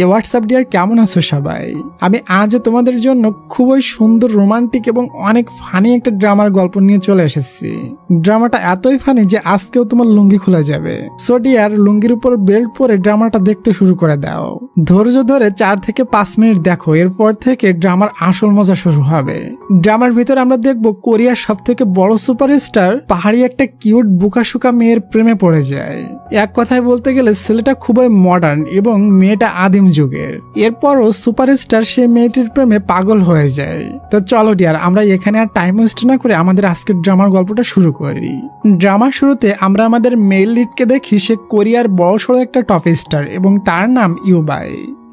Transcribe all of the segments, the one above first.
WhatsApp deer, কেমন আছো সবাই? আমি আজও তোমাদের জন্য খুবই সুন্দর, রোমান্টিক এবং অনেক ফানি একটা ড্রামার গল্প নিয়ে চলে এসেছি। ড্রামাটা এতই ফানি যে আজকেও তোমার লুঙ্গি খুলে যাবে। সো ডিয়ার, লুঙ্গির উপর বেল্ট পরে ড্রামাটা দেখতে শুরু করে দাও। ধৈর্য ধরে 4 থেকে 5 মিনিট দেখো, এরপর থেকে ড্রামার আসল মজা শুরু হবে। ড্রামার ভিতরে আমরা দেখব কোরিয়ার সব থেকে বড় সুপারস্টার পাহাড়ি একটা কিউট বুকাশুকা মেয়ের প্রেমে পড়ে যায়। এক কথায় বলতে গেলে ছেলেটা খুবই মডার্ন এবং মেয়েটা আদিম যুগের। এরপরও সুপারস্টার সেই মেয়েটির প্রেমে পাগল হয়ে যায়। তো চলো ডিয়ার, আমরা এখানে আর টাইম ওয়েস্ট না করে আমাদের আজকের ড্রামার গল্পটা শুরু করি। ড্রামার শুরুতে আমরা আমাদের মেল লিডকে দেখি, সে কোরিয়ার বড়সড় একটা টপ স্টার এবং তার নাম ইউবাই।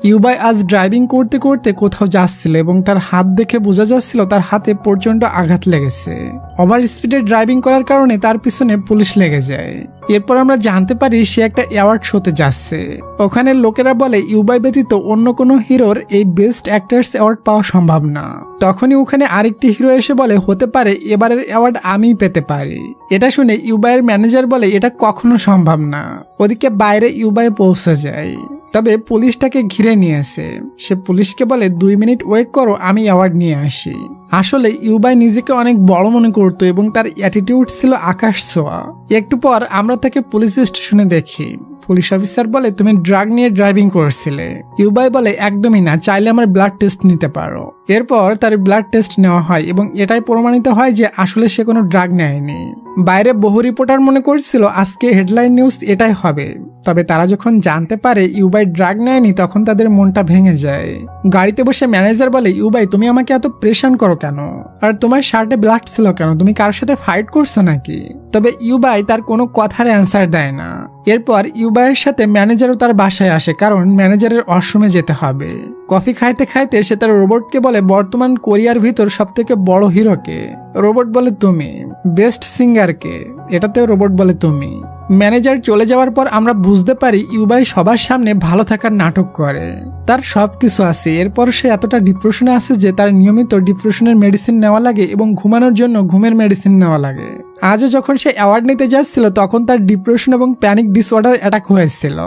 ইউবাই আজ ড্রাইভিং করতে করতে কোথাও যাচ্ছিল এবং তার হাত দেখে বোঝা যাচ্ছিল তার হাতে প্রচন্ড আঘাত লেগেছে। ওভার স্পিডে ড্রাইভিং করার কারণে তার পিছনে পুলিশ লেগে যায়। এরপর আমরা জানতে পারি সে একটা অ্যাওয়ার্ড শোতে যাচ্ছে। ওখানে লোকেরা বলে ইউবাই ব্যতীত অন্য কোনো হিরোর এই বেস্ট অ্যাক্টার্স অ্যাওয়ার্ড পাওয়া সম্ভব না। তখনই ওখানে আরেকটি হিরো এসে বলে, হতে পারে এবারের অ্যাওয়ার্ড আমিই পেতে পারি। এটা শুনে ইউবাইয়ের ম্যানেজার বলে, এটা কখনো সম্ভব না। ওদিকে বাইরে ইউবাই পৌঁছে যায়, তবে পুলিশটাকে ঘিরে নিয়েছে। সে পুলিশকে বলে, 2 মিনিট ওয়েট করো, আমি অ্যাওয়ার্ড নিয়ে আসি। আসলে ইউবাই নিজেকে অনেক বড় মনে করতো এবং তার অ্যাটিটিউড ছিল আকাশ ছোঁয়া। একটু পর আমরা তাকে পুলিশ স্টেশনে দেখি। পুলিশ অফিসার বলে, তুমি ড্রাগ নিয়ে ড্রাইভিং করছিলে। ইউবাই বলে, একদমই না, চাইলে আমার ব্লাড টেস্ট নিতে পারো। এরপর তার ব্লাড টেস্ট নেওয়া হয় এবং এটাই প্রমাণিত হয় যে আসলে সে কোনো ড্রাগ নেয়নি। বাইরে বহু রিপোর্টার মনে করছিল আজকে হেডলাইন নিউজ এটাই হবে, তবে তারা যখন জানতে পারে ইউবাই ড্রাগ নেয়নি তখন তাদের মনটা ভেঙে যায়। গাড়িতে বসে ম্যানেজার বলে, ইউবাই তুমি আমাকে এত প্রেশান করো কেন? আর তোমার শার্টে ব্লাড ছিল কেন? তুমি কারোর সাথে ফাইট করছো নাকি? তবে ইউবাই তার কোনো কথার অ্যান্সার দেয় না। এরপর ইউবাইয়ের সাথে ম্যানেজারও তার বাসায় আসে, কারণ ম্যানেজারের ওয়াশরুমে যেতে হবে। কফি খাইতে খাইতে সে তার রোবটকে বলে, বর্তমান কোরিয়ার ভিতর সব থেকে বড় হিরোকে? রোবট বলে, তুমি। বেস্ট সিঙ্গারকে? এটাতেও রোবট বলে, তুমি। ম্যানেজার চলে যাওয়ার পর আমরা বুঝতে পারি ইউবাই সবার সামনে ভালো থাকার নাটক করে। তার সবকিছু আছে। এরপর সে এতটা ডিপ্রেশনে আছে যে তার নিয়মিত ডিপ্রেশনের মেডিসিন নেওয়া লাগে এবং ঘুমানোর জন্য ঘুমের মেডিসিন নেওয়া লাগে। আজও যখন সে অ্যাওয়ার্ড নিতে যাচ্ছিল তখন তার ডিপ্রেশন এবং প্যানিক ডিসঅর্ডার অ্যাটাক হয়েছিল,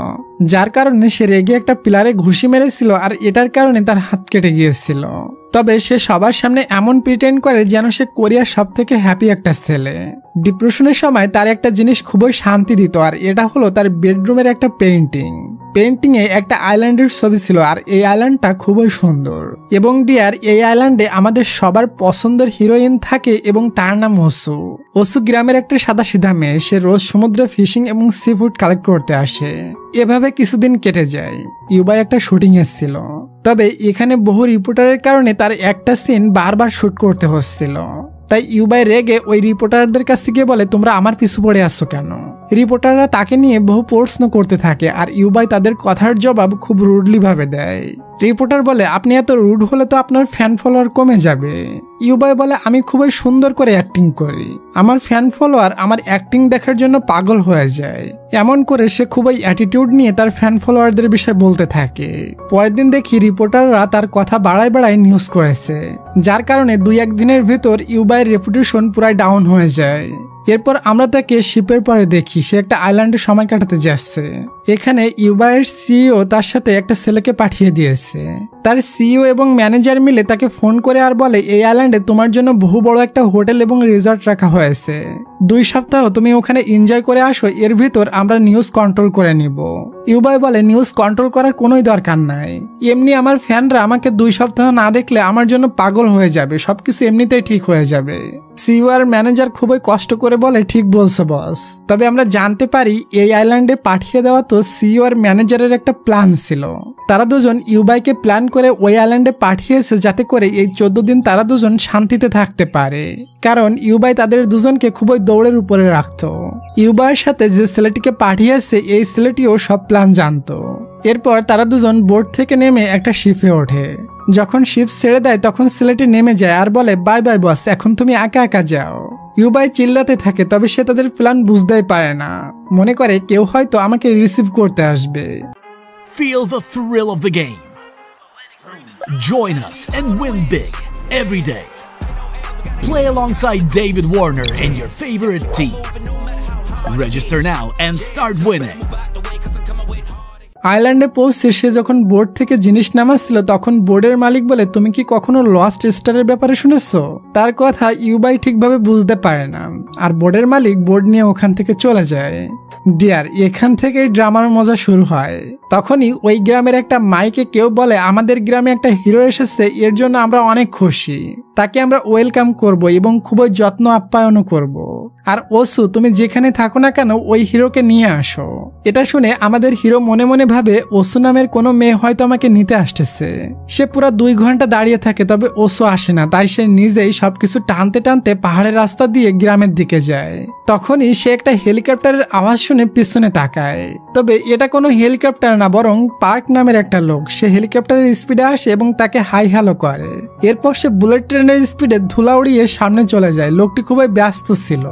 যার কারণে সে রেগে একটা পিলারে ঘুষি মেরেছিল আর এটার কারণে তার হাত কেটে গিয়েছিল। তবে সে সবার সামনে এমন প্রিটেন্ড করে যেন সে কোরিয়ার সব থেকে হ্যাপি একটা ছেলে। ডিপ্রেশনের সময় তার একটা জিনিস খুবই শান্তি দিত, আর এটা হলো তার বেডরুমের একটা পেইন্টিং। পেইন্টিংয়ে একটা আইল্যান্ডের ছবি ছিল, আর এই আইল্যান্ডটা খুবই সুন্দর। এবং ডিয়ার, এই আইল্যান্ডে আমাদের সবার পছন্দের হিরোইন থাকে এবং তার নাম ওসু। ওসু গ্রামের একটা সাদাসিধা মেয়ে। সে রোজ সমুদ্রে ফিশিং এবং সি ফুড কালেক্ট করতে আসে। এভাবে কিছুদিন কেটে যায়। ইউবাই একটা শুটিং এসেছিল, তবে এখানে বহু রিপোর্টারের কারণে তার একটা সিন বারবার শুট করতে হচ্ছিল। তাই ইউবাই রেগে ওই রিপোর্টারদের কাছ থেকে বলে, তোমরা আমার পিছু পড়ে আসছো কেন? রিপোর্টাররা তাকে নিয়ে বহু প্রশ্ন করতে থাকে, আর ইউবাই তাদের কথার জবাব খুব রুডলি ভাবে দেয়। রিপোর্টার বলে, আপনি এত রুড হলে তো আপনার ফ্যান ফলোয়ার কমে যাবে। ইউবাই বলে, আমি খুবই সুন্দর করে অ্যাক্টিং করি, আমার ফ্যান ফলোয়ার আমার অ্যাক্টিং দেখার জন্য পাগল হয়ে যায়। এমন করে সে খুবই অ্যাটিটিউড নিয়ে তার ফ্যান ফলোয়ারদের বিষয়ে বলতে থাকে। পরের দিন দেখি রিপোর্টাররা তার কথা বাড়ায় বাড়ায় নিউজ করেছে, যার কারণে 2-1 দিনের ভিতর ইউবাইয়ের রেপুটেশন পুরাই ডাউন হয়ে যায়। এরপর আমরা তাকে শিপের পরে দেখি সে একটা আইল্যান্ডে সময় কাটাতে যাচ্ছে। এখানে ইউবাইয়ের সিইও তার সাথে একটা ছেলেকে পাঠিয়ে দিয়েছে। তার সিইও এবং ম্যানেজার মিলে তাকে ফোন করে আর বলে, এই আইল্যান্ডে তোমার জন্য বহু বড় একটা হোটেল এবং রিসর্ট রাখা হয়েছে। 2 সপ্তাহ তুমি ওখানে এনজয় করে আসো, এর ভিতর আমরা নিউজ কন্ট্রোল করে নিব। ইউবাই বলে, নিউজ কন্ট্রোল করার কোনোই দরকার নাই। এমনি আমার ফ্যানরা আমাকে 2 সপ্তাহ না দেখলে আমার জন্য পাগল হয়ে যাবে, সবকিছু এমনিতেই ঠিক হয়ে যাবে। সিইও আর ম্যানেজার খুবই কষ্ট করে বলে, ঠিক বলছো বস। তবে আমরা জানতে পারি এই আইল্যান্ডে পাঠিয়ে দেওয়া তো সিইও আর ম্যানেজারের একটা প্ল্যান ছিল। তারা দুজন ইউবাইকে প্ল্যান করে ওই আইল্যান্ডে পাঠিয়েছে যাতে করে এই 14 দিন তারা দুজন শান্তিতে থাকতে পারে, কারণ ইউবাই তাদের দুজনকে খুবই দৌড়ের উপরে রাখতো। ইউবাইয়ের সাথে যে ছেলেটিকে পাঠিয়েছে এই ছেলেটিও সব প্ল্যান জানতো। এরপর তারা দুজন বোট থেকে নেমে একটা শিপে ওঠে। যখন শিপ ছেড়ে দেয় তখন ছেলেটি নেমে যায় আর বলে, বাই বাই বস, এখন তুমি একা একা যাও। ইউবাই চিল্লাতে থাকে, তবে সে তাদের প্ল্যান বুঝতেই পারে না। মনে করে কেউ হয়তো আমাকে রিসিভ করতে আসবে। Feel the thrill of the game. Join us and win big every day. Play alongside David Warner and your favorite team. Register now and start winning. আইল্যান্ডে পৌঁছে সে যখন বোর্ড থেকে জিনিস নামাচ্ছিল তখন বোর্ডের মালিক বলে, তুমি কি কখনো লস্ট স্টারের ব্যাপারে শুনেছো? তার কথা ইউবাই ঠিকভাবে বুঝতে পারে না, আর বোর্ডের মালিক বোর্ড নিয়ে ওখান থেকে চলে যায়। ডিয়ার, এখান থেকেই ড্রামার মজা শুরু হয়। তখনই ওই গ্রামের একটা মাইকে কেউ বলে, আমাদের গ্রামে একটা হিরো এসেছে, এর জন্য আমরা অনেক খুশি, তাকে আমরা ওয়েলকাম করব এবং খুবই যত্ন আপ্যায়নও করব। আর ওসু, তুমি যেখানে থাকো না কেন ওই হিরোকে নিয়ে আসো। এটা শুনে আমাদের হিরো মনে মনে ভাবে, ওসু নামের কোনো মেয়ে হয়তো আমাকে নিতে আসতেছে। সে পুরো 2 ঘন্টা দাঁড়িয়ে থাকে, তবে ওসু আসে না। তাই সে নিজেই সবকিছু টানতে টানতে পাহাড়ের রাস্তা দিয়ে গ্রামের দিকে যায়। তখনই সে একটা হেলিকপ্টারের আওয়াজ শুনে পিছনে তাকায়, তবে এটা কোনো হেলিকপ্টার না, বরং পার্ক নামের একটা লোক। সে হেলিকপ্টারের স্পিডে আসে এবং তাকে হাই হ্যালো করে। এরপর সে বুলেট ট্রেনের স্পিডে ধুলা উড়িয়ে সামনে চলে যায়। লোকটি খুবই ব্যস্ত ছিল।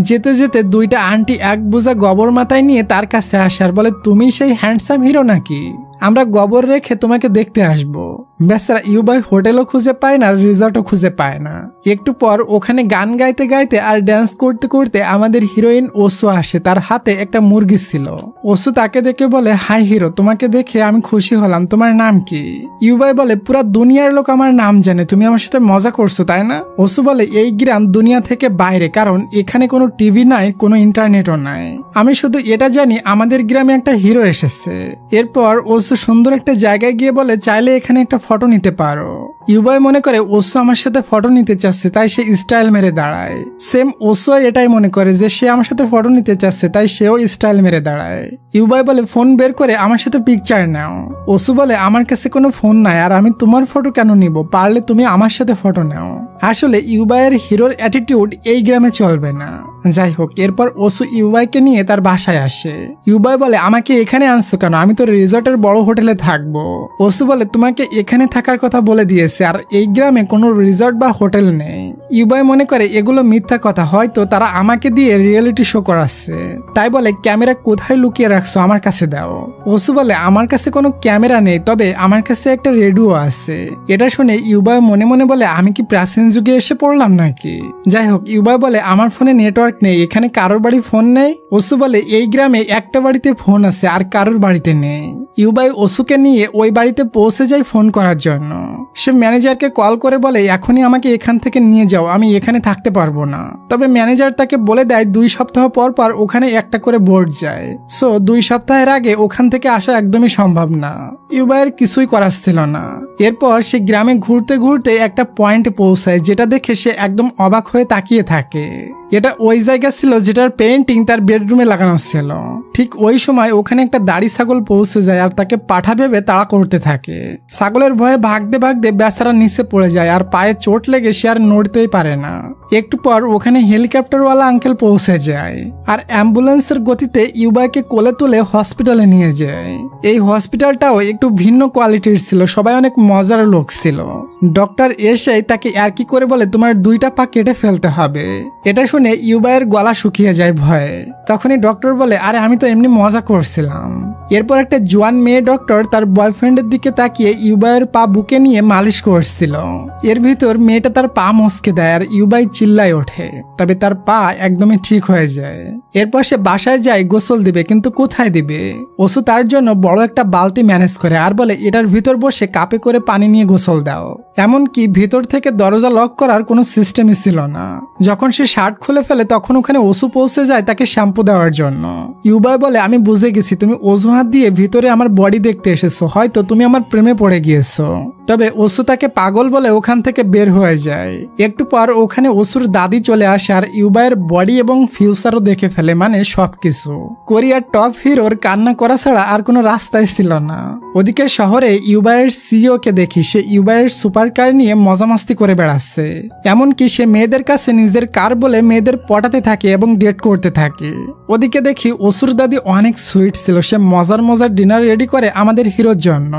যেতে যেতে 2টা আন্টি এক বোঝা গোবর মাথায় নিয়ে তার কাছে আসে আর বলে, তুমি সেই হ্যান্ডসাম হিরো নাকি? আমরা গোবর রেখে তোমাকে দেখতে আসবো। বেচারা ইউবাই হোটেলও খুঁজে পায় না, রিসর্টও খুঁজে পায় না। একটু পর ওখানে গান গাইতে গাইতে আর ড্যান্স করতে করতে আমাদের হিরোইন ওসু আসে। তার হাতে একটা মুরগি ছিল। ওসু তাকে দেখে বলে, হাই হিরো, তোমাকে দেখে আমি খুশি হলাম, তোমার নাম কি? ইউবাই বলে, পুরা দুনিয়ার লোক আমার নাম জানে, তুমি আমার সাথে মজা করছো তাই না? ওসু বলে, এই গ্রাম দুনিয়া থেকে বাইরে, কারণ এখানে কোনো টিভি নাই, কোনো ইন্টারনেটও নাই। আমি শুধু এটা জানি আমাদের গ্রামে একটা হিরো এসেছে। এরপর ওসু সুন্দর একটা জায়গায় গিয়ে বলে, চাইলে এখানে একটা ফটো নিতে পারো। ইউবাই মনে করে ওসু আমার সাথে ফটো নিতে চাচ্ছে, তাই সে স্টাইল মেরে দাঁড়ায়। সেম ওসু এটাই মনে করে যে সে আমার সাথে ফটো নিতে চাচ্ছে, তাই সেও স্টাইল মেরে দাঁড়ায়। ইউবাই বলে, ফোন বের করে আমার সাথে পিকচার নাও। ওসু বলে, আমার কাছে কোনো ফোন নাই, আর আমি তোমার ফটো কেন নিব? পারলে তুমি আমার সাথে ফটো নাও। আসলে ইউবাইয়ের হিরোর অ্যাটিটিউড এই গ্রামে চলবে না। যাই হোক, এরপর ওসু ইউবাইকে নিয়ে তার বাসায় আসে। ইউবাই বলে, আমাকে এখানে আনছো কেন? আমি তো রিসর্টের বড় হোটেলে থাকবো। ওসু বলে, তোমাকে এখানে থাকার কথা বলে দিয়েছে, আর এই গ্রামে কোনো রিসর্ট বা হোটেল নেই। ইউবাই মনে করে এগুলো মিথ্যা কথা, হয়তো তারা আমাকে দিয়ে রিয়েলিটি শো করাচ্ছে। তাই বলে, ক্যামেরা কোথায় লুকিয়ে রাখছো, আমার কাছে দাও। ওসু বলে, আমার কাছে কোনো ক্যামেরা নেই, তবে আমার কাছে একটা রেডিও আছে। এটা শুনে ইউবাই মনে মনে বলে, আমি কি প্রাচীন যুগে এসে পড়লাম নাকি? যাই হোক, ইউবাই বলে, আমার ফোনে নেটওয়ার্ক নেই, এখানে কারোর বাড়ি ফোন নেই। ওসু বলে, এই গ্রামে একটা বাড়িতে ফোন আছে, আর কারোর বাড়িতে নেই। ইউবাই ওসুকে নিয়ে ওই বাড়িতে পৌঁছে যায় ফোন করার জন্য। সে ম্যানেজারকে কল করে বলে, এখনই আমাকে এখান থেকে নিয়ে যাও, আমি এখানে থাকতে পারবো না। তবে ম্যানেজার তাকে বলে দেয় 2 সপ্তাহ পর পর ওখানে একটা করে বোর্ড যায়। সো 2 সপ্তাহের আগে ওখান থেকে আসা একদমই সম্ভব না। ইউবাইয়ের কিছুই করার ছিল না। এরপর সে গ্রামে ঘুরতে ঘুরতে একটা পয়েন্টে পৌঁছায়, যেটা দেখে সে একদম অবাক হয়ে তাকিয়ে থাকে। এটা ওই জায়গা ছিল যেটার পেইন্টিং তার বেডরুমে লাগানো ছিল। ঠিক ওই সময় ওখানে একটা দাড়ি ছাগল পৌঁছে যায় আর তাকে পাঠা ভেবে তাড়া করতে থাকে। ছাগলের ভয়ে ভাগতে ভাগতে বেচারা নিচে পড়ে যায়, আর পায়ে চোট লেগে সে আর নড়তেই পারে না। একটু পর ওখানে হেলিকপ্টারওয়ালা আঙ্কেল পৌঁছে যায়, আর অ্যাম্বুলেন্সের গতিতে ইউবাইকে কোলে তুলে হসপিটালে নিয়ে যায়। এই হসপিটালটাও একটু ভিন্ন কোয়ালিটির ছিল, সবাই অনেক মজার লোক ছিল। ডক্টর এসে তাকে আর কি করে বলে, তোমার 2টা পা কেটে ফেলতে হবে। এটা শুনে ইউবাইয়ের গলা শুকিয়ে যায় ভয়ে। তখনই ডক্টর বলে, আরে আমি তো এমনি মজা করছিলাম। এরপর একটা জোয়ান মেয়ে ডক্টর তার বয়ফ্রেন্ডের দিকে তাকিয়ে ইউবাইয়ের পা বুকে নিয়ে মালিশ করছিল। এর ভিতর মেয়েটা তার পা মস্কে দেয়, আর ইউবাই চিল্লায় ওঠে। তবে তার পা একদমই ঠিক হয়ে যায়। এরপর সে বাসায় যায় গোসল দিবে, কিন্তু কোথায় দিবে? ওসু তার জন্য বড় একটা বালতি ম্যানেজ করে আর বলে, এটার ভিতর বসে কাপে করে পানি নিয়ে গোসল দাও। এমনকি ভিতর থেকে দরজা লক করার কোনো সিস্টেমই ছিল না। যখন সে শার্ট খুলে ফেলে তখন ওখানে ওসু পৌঁছে যায় তাকে শ্যাম্পু দেওয়ার জন্য। ইউবাই বলে, আমি বুঝে গেছি, তুমি অজুহাত দিয়ে ভিতরে আমার বডি দেখতে এসেছো, হয়তো তুমি আমার প্রেমে পড়ে গিয়েছো। তবে ওসু তাকে পাগল বলে ওখান থেকে বের হয়ে যায়। একটু পর ওখানে ওসুর দাদি চলে আসে, আর ইউবাইয়ের বডি এবং ফিউচারও দেখে ফেলে, মানে সবকিছু। কোরিয়ার টপ হিরোর কান্না করা ছাড়া আর কোনো রাস্তাই ছিল না। ওদিকে শহরে ইউবাইয়ের সিইও কে দেখি, সে ইউবাইয়ের সুপার কার নিয়ে মজামাস্তি করে বেড়াচ্ছে। এমনকি সে মেয়েদের কাছে নিজের কার বলে মেয়েদের পটাতে থাকে এবং ডেট করতে থাকে। ওদিকে দেখি ওসুর দাদি অনেক সুইট ছিল, সে মজার মজার ডিনার রেডি করে আমাদের হিরোর জন্য।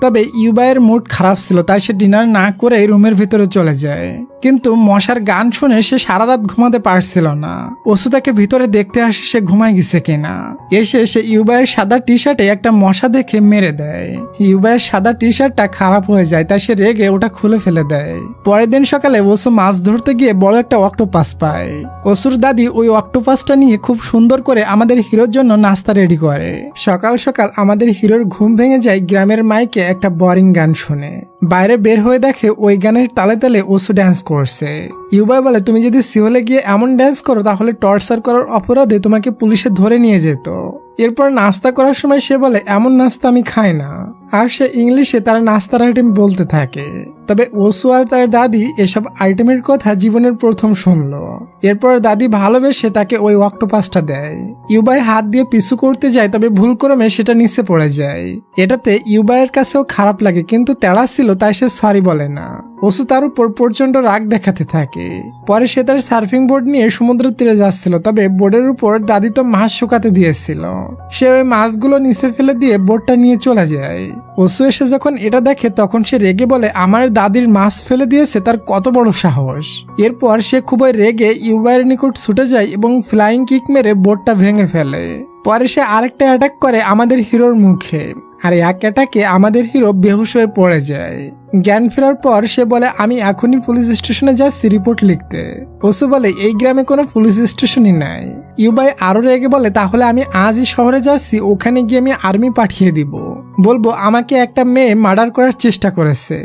তবে ইউবাইয়ের মুড খারাপ ছিল, তাই সে ডিনার না করে রুমের ভিতরে চলে যায়। কিন্তু মশার গান শুনে সে সারা রাত ঘুমাতে পারছিল না। ওসু তাকে ভিতরে দেখতে আসে সে ঘুমায় গেছে কিনা। এসে সে ইউবাইয়ের সাদা টি শার্টে একটা মশা দেখে মেরে দেয়। ইউবাইয়ের সাদা টি শার্টটা খারাপ হয়ে যায়, তাই সে রেগে ওটা খুলে ফেলে দেয়। পরের দিন সকালে ওসু মাছ ধরতে গিয়ে বড় একটা অক্টোপাস পায়। ওসুর দাদি ওই অক্টোপাসটা নিয়ে খুব সুন্দর করে আমাদের হিরোর জন্য নাস্তা রেডি করে। সকাল সকাল আমাদের হিরোর ঘুম ভেঙে যায় গ্রামের মাইকে একটা বোরিং গান শুনে। বাইরে বের হয়ে দেখে ওই গানের তালে তালে ওসু ড্যান্স করছে। ইউবাই বলে, তুমি যদি সিওলে গিয়ে এমন ড্যান্স করো তাহলে টর্চার করার অপরাধে তোমাকে পুলিশে ধরে নিয়ে যেত। এরপর নাস্তা করার সময় সে বলে, এমন নাস্তা আমি খাই না। আর সে ইংলিশে তার নাস্তার আইটেম বলতে থাকে। তবে ওসু আর তার দাদি এসব আইটেমের কথা জীবনের প্রথম শুনলো। এরপর দাদি ভালোবেসে তাকে ওই অক্টোপাসটা দেয়। ইউবাই হাত দিয়ে পিছু করতে যায়, তবে ভুলক্রমে সেটা নিচে পড়ে যায়। এটাতে ইউবাইয়ের কাছেও খারাপ লাগে, কিন্তু তেড়া ছিল তাই সে সরি বলে না। ওসু তার উপর প্রচন্ড রাগ দেখাতে থাকে। পরে সে তার সার্ফিং বোর্ড নিয়ে সমুদ্রের তীরে যাচ্ছিল, তবে বোর্ডের উপর দাদি তো মাছ শুকাতে দিয়েছিল। সে ওই মাছগুলো নিচে ফেলে দিয়ে বোর্ডটা নিয়ে চলে যায়। ওসু এসে যখন এটা দেখে তখন সে রেগে বলে, আমার দাদির মাছ ফেলে দিয়েছে, তার কত বড় সাহস। এরপর সে খুবই রেগে ইউবাইয়ের নিকট ছুটে যায় এবং ফ্লাইং কিক মেরে বোর্ডটা ভেঙে ফেলে। পরে সে আরেকটা অ্যাটাক করে আমাদের হিরোর মুখে, আর এক অ্যাটাকে আমাদের হিরো বেহুশ হয়ে পড়ে যায়। জ্ঞান ফেরার পর সে বলে, আমি এখনই পুলিশ স্টেশনে যাচ্ছি রিপোর্ট লিখতে। ওসু বলে, এই গ্রামে কোনো পুলিশ স্টেশনই নাই। ইউবাই আরো রেগে বলে, তাহলে আমি আজই শহরে যাচ্ছি, ওখানে গিয়ে আমি আর্মি পাঠিয়ে দিব, বলবো আমাকে একটা মেয়ে মার্ডার করার চেষ্টা করেছে।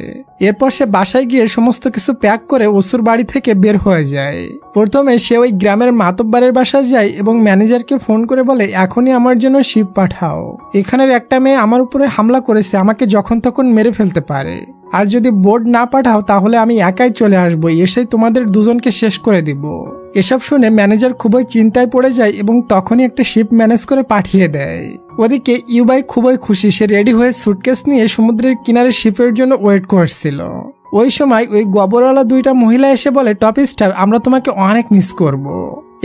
এরপর সে বাসায় গিয়ে সমস্ত কিছু প্যাক করে ওসুর বাড়ি থেকে বের হয়ে যায়। প্রথমে সে ওই গ্রামের মাতব্বারের বাসায় যায় এবং ম্যানেজারকে ফোন করে বলে, এখনই আমার জন্য শিপ পাঠাও, এখানের একটা মেয়ে আমার উপরে হামলা করেছে, আমাকে যখন তখন মেরে ফেলতে পারে। আর যদি বোর্ড না পাঠাও তাহলে আমি একাই চলে আসবো, এসেই তোমাদের দুজনকে শেষ করে দিব। এসব শুনে ম্যানেজার খুবই চিন্তায় পড়ে যায় এবং তখনই একটা শিপ ম্যানেজ করে পাঠিয়ে দেয়। ওদিকে ইউবাই খুবই খুশি, সে রেডি হয়ে সুটকেস নিয়ে সমুদ্রের কিনারে শিপের জন্য ওয়েট করছিল। ওই সময় ওই গোবরওয়ালা দুইটা মহিলা এসে বলে, টপ স্টার, আমরা তোমাকে অনেক মিস করব।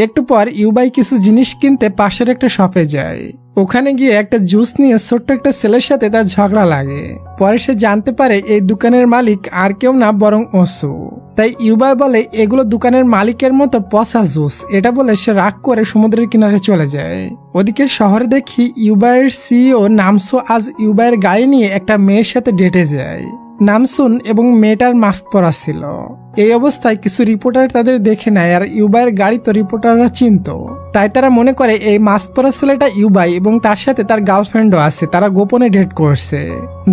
একটু পর ইউবাই কিছু জিনিস কিনতে পাশের একটা শপে যায়। ওখানে গিয়ে একটা জুস নিয়ে ছোট্ট একটা ছেলের সাথে তার ঝগড়া লাগে। পরে সে জানতে পারে এই দোকানের মালিক আর কেউ না বরং ওসু। তাই ইউবাই বলে, এগুলো দোকানের মালিকের মতো পচা জুস। এটা বলে সে রাগ করে সমুদ্রের কিনারে চলে যায়। ওদিকে শহরে দেখি ইউবাইয়ের সিইও নামসো আজ ইউবাইয়ের গাড়ি নিয়ে একটা মেয়ের সাথে ডেটে যায়। নামসুন এবং মেয়েটার মাস্ক পরা ছিল। এই অবস্থায় কিছু রিপোর্টার তাদের দেখে নেয়, আর ইউবাইয়ের গাড়ি তো রিপোর্টাররা চিনত। তাই তারা মনে করে এই মাস্ক পরা ছেলেটা ইউবাই এবং তার সাথে তার গার্লফ্রেন্ডও আছে, তারা গোপনে ডেট করছে।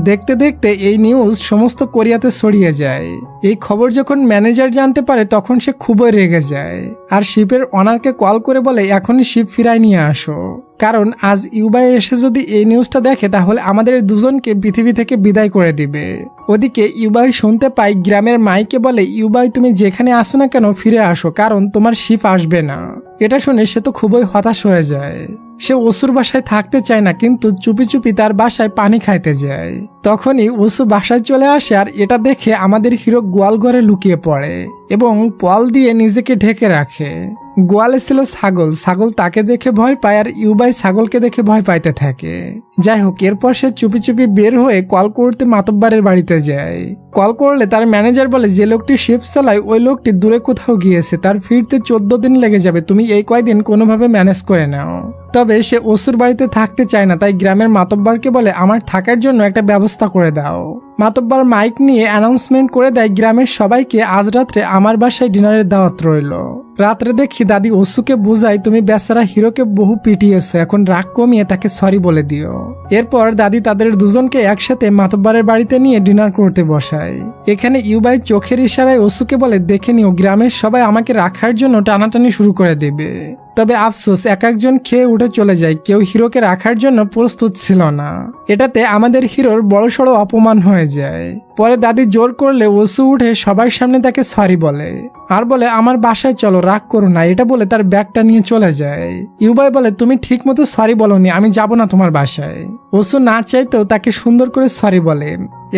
দেখতে দেখতে এই নিউজ সমস্ত কোরিয়াতে ছড়িয়ে যায়। এই খবর যখন ম্যানেজার জানতে পারে তখন সে খুবই রেগে যায়, আর শিপের অনারকে কল করে বলে, এখনই শিপ ফিরায় নিয়ে আসো, কারণ আজ ইউবাই এসে যদি এই নিউজটা দেখে তাহলে আমাদের দুজনকে পৃথিবী থেকে বিদায় করে দিবে। ওদিকে ইউবাই শুনতে পাই গ্রামের মাইকে বলে, ইউবাই তুমি যেখানে আসো না কেন ফিরে আসো, কারণ তোমার শিপ আসবে না। এটা শুনে সে তো খুবই হতাশ হয়ে যায়। সে ওসুর বাসায় থাকতে চায় না, কিন্তু চুপি চুপি তার বাসায় পানি খাইতে যায়। তখনই ওসু বাসায় চলে আসে, আর এটা দেখে আমাদের হিরো গোয়াল ঘরে লুকিয়ে পড়ে এবং পল দিয়ে নিজেকে ঢেকে রাখে। গোয়ালে ছিল ছাগল, ছাগল তাকে দেখে ভয় পায়, আর ইউবাই ছাগলকে দেখে ভয় পাইতে থাকে। যাই হোক, এরপর সে চুপি চুপি বের হয়ে কল করতে মাতব্বারের বাড়িতে যায়। কল করলে তার ম্যানেজার বলে, যে লোকটি শিপ চালায় ওই লোকটি দূরে কোথাও গিয়েছে, তার ফিরতে 14 দিন লেগে যাবে, তুমি এই কয়দিন কোনোভাবে ম্যানেজ করে নাও। তবে সে ওসুর বাড়িতে থাকতে চায় না, তাই গ্রামের মাতব্বারকে বলে, আমার থাকার জন্য একটা ব্যবস্থা করে দাও। মাতব্বার মাইক নিয়ে অ্যানাউন্সমেন্ট করে দেয়, গ্রামের সবাইকে আজ রাত্রে আমার বাসায় ডিনারের দাওয়াত রইল। রাত্রে দেখি দাদি ওসুকে বোঝায়, তুমি বেচারা হিরোকে বহু পিটিয়েছো, এখন রাগ কমিয়ে তাকে সরি বলে দিও। এরপর দাদি তাদের দুজনকে একসাথে মাতব্বারের বাড়িতে নিয়ে ডিনার করতে বসায়। এখানে ইউবাই চোখের ইশারায় ওসুকে বলে, দেখে নিও গ্রামের সবাই আমাকে রাখার জন্য টানাটানি শুরু করে দেবে। তবে আফসোস, এক একজন খেয়ে উঠে চলে যায়, কেউ হিরোকে রাখার জন্য প্রস্তুত ছিল না। এটাতে আমাদের হিরোর বড়সড় অপমান হয়ে যায়। পরে দাদি জোর করলে ওসু উঠে সবার সামনে তাকে সরি বলে, আর বলে, আমার বাসায় চলো, রাগ করো না। এটা বলে তার ব্যাগটা নিয়ে চলে যায়। ইউবাই বলে, তুমি ঠিক মতো সরি বলনি, আমি যাব না তোমার বাসায়। ওসু না চাইতেও তাকে সুন্দর করে সরি বলে।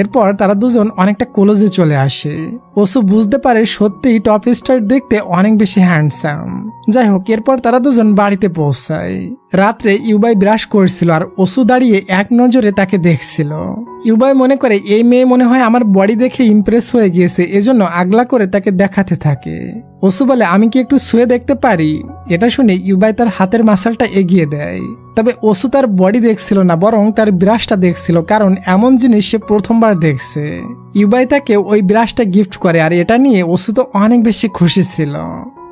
এরপর তারা দুজন অনেকটা ক্লোজে চলে আসে। ওসু বুঝতে পারে সত্যিই টপ স্টার দেখতে অনেক বেশি হ্যান্ডসাম। যাই হোক, এরপর তারা দুজন বাড়িতে পৌঁছায়। রাত্রে ইউবাই ব্রাশ করছিল আর ওসু দাঁড়িয়ে এক নজরে তাকে দেখছিল। ইউবাই মনে করে এই মেয়ে মনে হয় আমার বডি দেখে ইমপ্রেস হয়ে গিয়েছে, এজন্য আগলা করে তাকে দেখাতে থাকে। ওসু বলে আমি কি একটু শুয়ে দেখতে পারি? এটা শুনে ইউবাই তার হাতের মাসালটা এগিয়ে দেয়। তবে ওসু তার বডি দেখছিল না, বরং তার ব্রাশটা দেখছিল, কারণ এমন জিনিস সে প্রথমবার দেখছে। ইউবাই তাকে ওই ব্রাশটা গিফট করে আর এটা নিয়ে ওসু তো অনেক বেশি খুশি ছিল।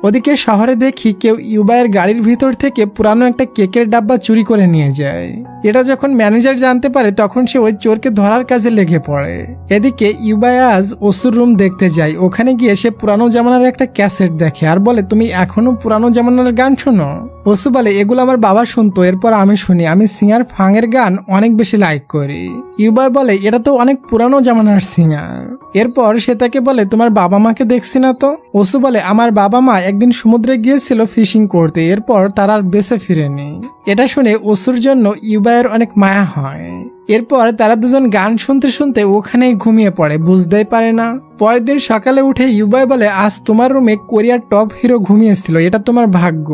ওদিকে শহরে দেখি কেউ ইউবাইয়ের গাড়ির ভিতর থেকে পুরানো একটা কেকের ডাব্বা চুরি করে নিয়ে যায়। এটা যখন ম্যানেজার জানতে পারে তখন সে ওই চোরকে ধরার কাজে লেগে পড়ে। এদিকে ইউবাই আজ ওসুর রুম দেখতে যায়। ওখানে গিয়ে সে পুরানো জামানার একটা ক্যাসেট দেখে আর বলে তুমি এখনো পুরানো জামানার গান শোনো? ওসু বলে এগুলো আমার বাবা শুনতো, এরপর আমি শুনি। আমি সিঙ্গার ফাংয়ের গান অনেক বেশি লাইক করি। ইউবাই বলে এটা তো অনেক পুরানো জামানার সিঙ্গার। এরপর সে তাকে বলে তোমার বাবা মাকে দেখছি না তো? ওসু বলে আমার বাবা মা একদিন সমুদ্রে গিয়েছিল ফিশিং করতে, এরপর তারা আর বেঁচে ফিরেনি। এটা শুনে ওসুর জন্য ইউবাইয়ের অনেক মায়া হয়। এরপর তারা দুজন গান শুনতে শুনতে ওখানেই ঘুমিয়ে পড়ে, বুঝতেই পারে না। পরের দিন সকালে উঠে ইউবাই বলে আজ তোমার রুমে কোরিয়ার টপ হিরো ঘুমিয়েছিল, এটা তোমার ভাগ্য।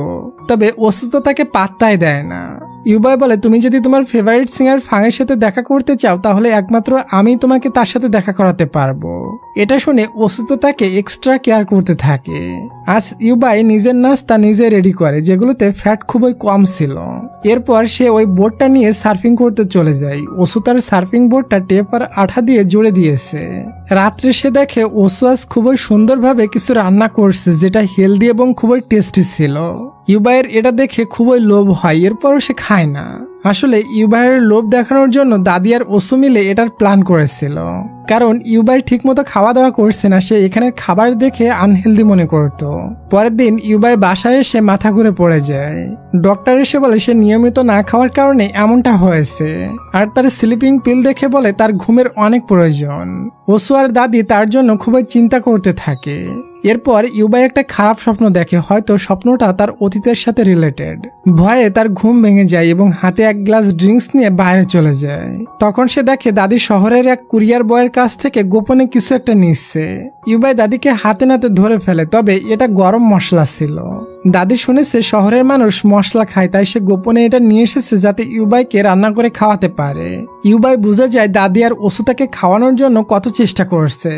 তবে ওসু তো তাকে পাত্তাই দেয় না। ইউবাই বলে তুমি যদি তোমার ফেভারিট সিঙ্গার ফাংয়ের সাথে দেখা করতে চাও তাহলে একমাত্র আমি তোমাকে তার সাথে দেখা করাতে পারবো। এটা শুনে ওসু তো তাকে এক্সট্রা কেয়ার করতে থাকে। আজ ইউবাই নিজের নাস্তা নিজে রেডি করে, যেগুলোতে ফ্যাট খুবই কম ছিল। এরপর সে ওই বোর্ডটা নিয়ে সার্ফিং করতে চলে যায়। ওসু তার সার্ফিং বোর্ডটা টেপ আর আঠা দিয়ে জুড়ে দিয়েছে। রাত্রে সে দেখে ওসু আজ খুবই সুন্দরভাবে কিছু রান্না করছে, যেটা হেলদি এবং খুবই টেস্টি ছিল। ইউবাইয়ের এটা দেখে খুবই লোভ হয়, এরপরও সে খায় না। আসলে ইউবাইয়ের লোভ দেখানোর জন্য দাদি আর ওসু মিলে এটার প্ল্যান করেছিল, কারণ ইউবাই ঠিকমতো খাওয়া দাওয়া করছে না। সে এখানের খাবার দেখে আনহেলদি মনে করত। পরের দিন ইউবাই বাসায় এসে মাথা ঘুরে পড়ে যায়। ডক্টর এসে বলে সে নিয়মিত না খাওয়ার কারণে এমনটা হয়েছে, আর তার স্লিপিং পিল দেখে বলে তার ঘুমের অনেক প্রয়োজন। ওসু আর দাদি তার জন্য খুবই চিন্তা করতে থাকে। এরপর ইউবাই একটা খারাপ স্বপ্ন দেখে, হয়তো স্বপ্নটা তার অতীতের সাথে রিলেটেড। ভয়ে তার ঘুম ভেঙে যায় এবং হাতে এক গ্লাস ড্রিঙ্কস নিয়ে বাইরে চলে যায়। তখন সে দেখে দাদি শহরের এক কুরিয়ার বয়ের কাছ থেকে গোপনে কিছু একটা নিচ্ছে। ইউবাই দাদিকে হাতে নাতে ধরে ফেলে, তবে এটা গরম মশলা ছিল। দাদি শুনেছে শহরের মানুষ মশলা খায়, তাই সে গোপনে এটা নিয়ে এসেছে যাতে ইউবাইকে রান্না করে খাওয়াতে পারে। ইউবাই বুঝে যায় দাদি আর ওসু তাকে খাওয়ানোর জন্য কত চেষ্টা করছে,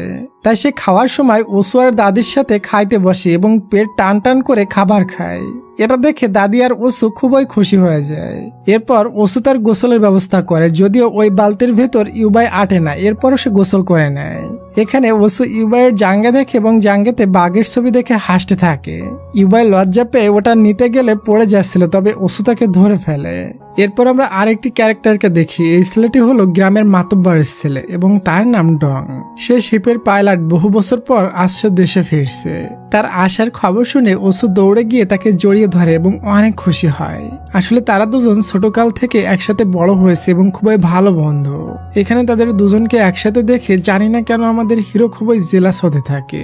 তাই সে খাওয়ার সময় ওসু আর দাদির সাথে খাইতে বসে এবং পেট টান টান করে খাবার খায়। এটা দেখে দাদি আর ওসু খুবই খুশি হয়ে যায়। এরপর ওসু তার গোসলের ব্যবস্থা করে, যদিও ওই বালতির ভেতর ইউবাই আটে না, এরপরও সে গোসল করে নেয়। এখানে ওসু ইউবাইয়ের জাঙ্গা দেখে এবং জাঙ্গাতে বাঘের ছবি দেখে হাসতে থাকে। ইউবাই লজ্জা পেয়ে ওটা নিতে গেলে পড়ে যাচ্ছিল, তবে ওসু তাকে ধরে ফেলে। এরপর আমরা আরেকটি ক্যারেক্টারকে দেখি। এই ছেলেটি হলো গ্রামের মাতব্বরের ছেলে এবং তার নাম ডং। সে শিপের পাইলট, বহু বছর পর আসছে দেশে ফিরছে। তার আসার খবর শুনে ওসু দৌড়ে গিয়ে তাকে জড়িয়ে ধরে এবং অনেক খুশি হয়। আসলে তারা দুজন ছোটকাল থেকে একসাথে বড় হয়েছে এবং খুবই ভালো বন্ধু। এখানে তাদের দুজনকে একসাথে দেখে জানি না কেন আমাদের হিরো খুবই জেলাস হতে থাকে।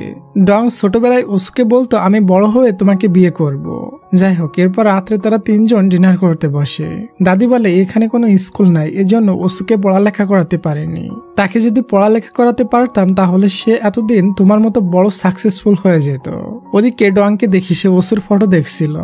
ডং ছোটবেলায় ওসুকে বলতো আমি বড় হয়ে তোমাকে বিয়ে করব। যাই হোক, এরপর রাত্রে তারা তিনজন ডিনার করতে বসে। দাদি বলে এখানে কোনো স্কুল নাই, এজন্য ওসুকে পড়ালেখা করাতে পারেনি। তাকে যদি পড়ালেখা করাতে পারতাম তাহলে সে এতদিন তোমার মতো বড় সাকসেসফুল হয়ে যেত। ওদিকে ডংকে দেখি সে ওসুর ফটো দেখছিল।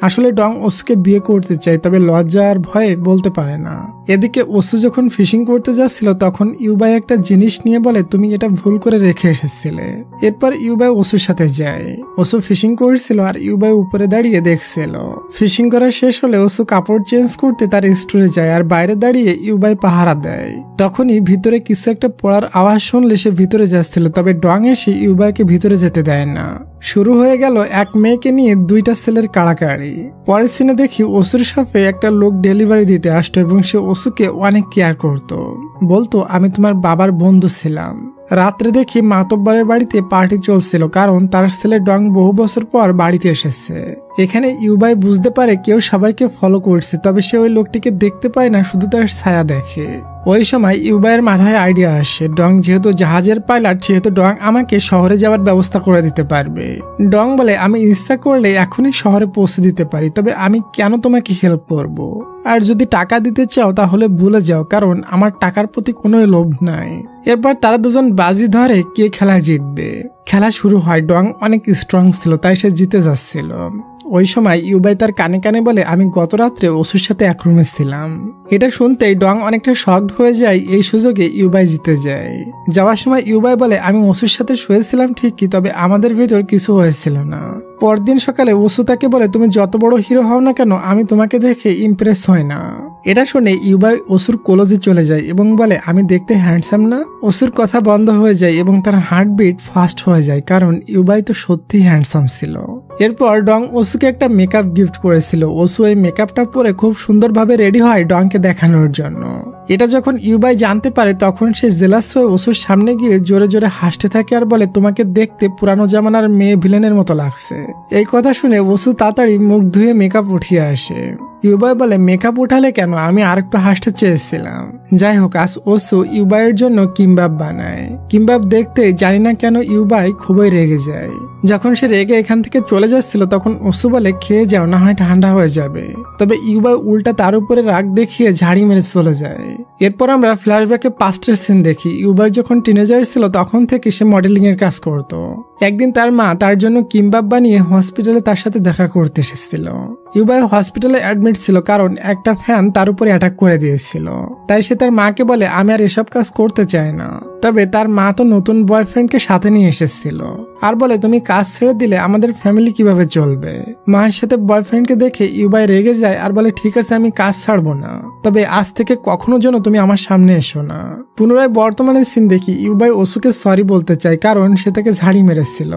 আসলে ডং ওসুকে বিয়ে করতে চায়, তবে লজ্জা আর ভয়ে বলতে পারে না। এদিকে ওসু যখন ফিশিং করতে যাচ্ছিল তখন ইউবাই একটা জিনিস নিয়ে বলে তুমি এটা ভুল করে রেখে এসেছিলে। এরপর ইউবাই ওসুর সাথে যায়। ওসু ফিশিং করছিল আর ইউবাই উপরে দাঁড়িয়ে দেখছিল। ফিশিং করা শেষ হলে ওসু কাপড় চেঞ্জ করতে তার স্টোরে যায় আর বাইরে দাঁড়িয়ে ইউবাই পাহারা দেয়। তখনই ভিতরে কিছু একটা পড়ার আওয়াজ শুনলে সে ভিতরে যাচ্ছিল, তবে ডং এসে ইউবাইকে ভিতরে যেতে দেয় না। শুরু হয়ে গেল এক মেয়েকে নিয়ে দুইটা ছেলের কাড়াকাড়ি। পরের সিনে দেখি ওসুর সাথে একটা লোক ডেলিভারি দিতে আসতো এবং সে ওসুকে অনেক কেয়ার করত। বলতো আমি তোমার বাবার বন্ধু ছিলাম। রাত্রে দেখি মাতব্বরের বাড়িতে পার্টি চলছিল, কারণ তার ছেলে ডং বহু বছর পর বাড়িতে এসেছে। এখানে ইউবাই বুঝতে পারে কেউ সবাইকে ফলো করছে, তবে সে ওই লোকটিকে দেখতে পায় না, শুধু তার ছায়া দেখে। ওই সময় ইউবাইয়ের মাথায় আইডিয়া আসে, ডং যেহেতু জাহাজের পাইলট সেহেতু ডং আমাকে শহরে যাওয়ার ব্যবস্থা করে দিতে পারবে। ডং বলে আমি ইচ্ছা করলে এখনই শহরে পৌঁছে দিতে পারি, তবে আমি কেন তোমাকে হেল্প করব? আর যদি টাকা দিতে চাও তাহলে ভুলে যাও, কারণ আমার টাকার প্রতি কোনো লোভ নাই। এরপর তারা দুজন বাজি ধরে কে খেলা জিতবে। খেলা শুরু হয়। ডং অনেক স্ট্রং ছিল তাই সে জিতে যাচ্ছিল। ওই সময় ইউবাই তার কানে কানে বলে আমি গত রাত্রে ওসুর সাথে এক রুমে ছিলাম। এটা শুনতেই ডং অনেকটা শকড হয়ে যায়। এই সুযোগে ইউবাই জিতে যায়। যাওয়ার সময় ইউবাই বলে আমি ওসুর সাথে শুয়েছিলাম ঠিকই, তবে আমাদের ভেতর কিছু হয়েছিল না। পরদিন সকালে ওসু তাকে বলে তুমি যত বড় হিরো হও না কেন আমি তোমাকে দেখে ইমপ্রেস হই না। এটা শুনে ইউবাই ওসুর কোলজে চলে যায় এবং বলে আমি দেখতে হ্যান্ডসাম না? ওসুর কথা বন্ধ হয়ে যায় এবং তার হার্টবিট ফাস্ট হয়ে যায়, কারণ ইউবাই তো সত্যি হ্যান্ডসাম ছিল। এরপর ডং ওসুকে একটা মেকআপ গিফট করেছিল। ওসু এই মেকআপটা পরে খুব সুন্দরভাবে রেডি হয় ডংকে দেখানোর জন্য। এটা যখন ইউবাই জানতে পারে তখন সে জেলাস হয়ে ওসুর সামনে গিয়ে জোরে জোরে হাসতে থাকে আর বলে তোমাকে দেখতে পুরানো জামানার মেয়ে ভিলেনের মতো লাগছে। এই কথা শুনে ওসু তাড়াতাড়ি মুখ ধুয়ে মেকআপ উঠিয়ে আসে। ইউবাই বলে মেকআপ উঠালে কেন, আমি আরেকটু হাসতে চেয়েছিলাম। যাই হোক, আজ ওসু ইউবাইয়ের জন্য কিমবাব বানায়। কিমবাব দেখতে জানি না কেন ইউবাই খুবই রেগে যায়। যখন সে রেগে এখান থেকে চলে যাচ্ছিল তখন ওসু বলে খেয়ে যাও, না হয় ঠান্ডা হয়ে যাবে। তবে ইউবাই উল্টা তার উপরে রাগ দেখিয়ে ঝাড়ি মেরে চলে যায়। এরপর আমরা ফ্ল্যাশব্যাকে পাস্টের সিন দেখি। ইউবাই যখন টিনেজার ছিল তখন থেকে সে মডেলিং এর কাজ করত। একদিন তার মা তার জন্য কিমবাব বানিয়ে হসপিটালে তার সাথে দেখা করতে এসেছিল। ইউবাই হসপিটালে অ্যাডমিট ছিল কারণ একটা ফ্যান তার উপরে অ্যাটাক করে দিয়েছিল। তাই সে তার মাকে বলে আমি আর এসব কাজ করতে চাই না। তবে তার মা তো নতুন বয়ফ্রেন্ডকে সাথে নিয়ে এসেছিল আর বলে তুমি কাজ ছেড়ে দিলে আমাদের ফ্যামিলি কিভাবে চলবে। মায়ের সাথে বয়ফ্রেন্ডকে দেখে ইউবাই রেগে যায় আর বলে ঠিক আছে আমি কাজ ছাড়বো না, তবে আজ থেকে কখনো যেন তুমি আমার সামনে এসো না। পুনরায় বর্তমানে সিন দেখি ইউবাই ওসুকে সরি বলতে চায় কারণ সে তাকে ঝাড়ি মেরেছিল।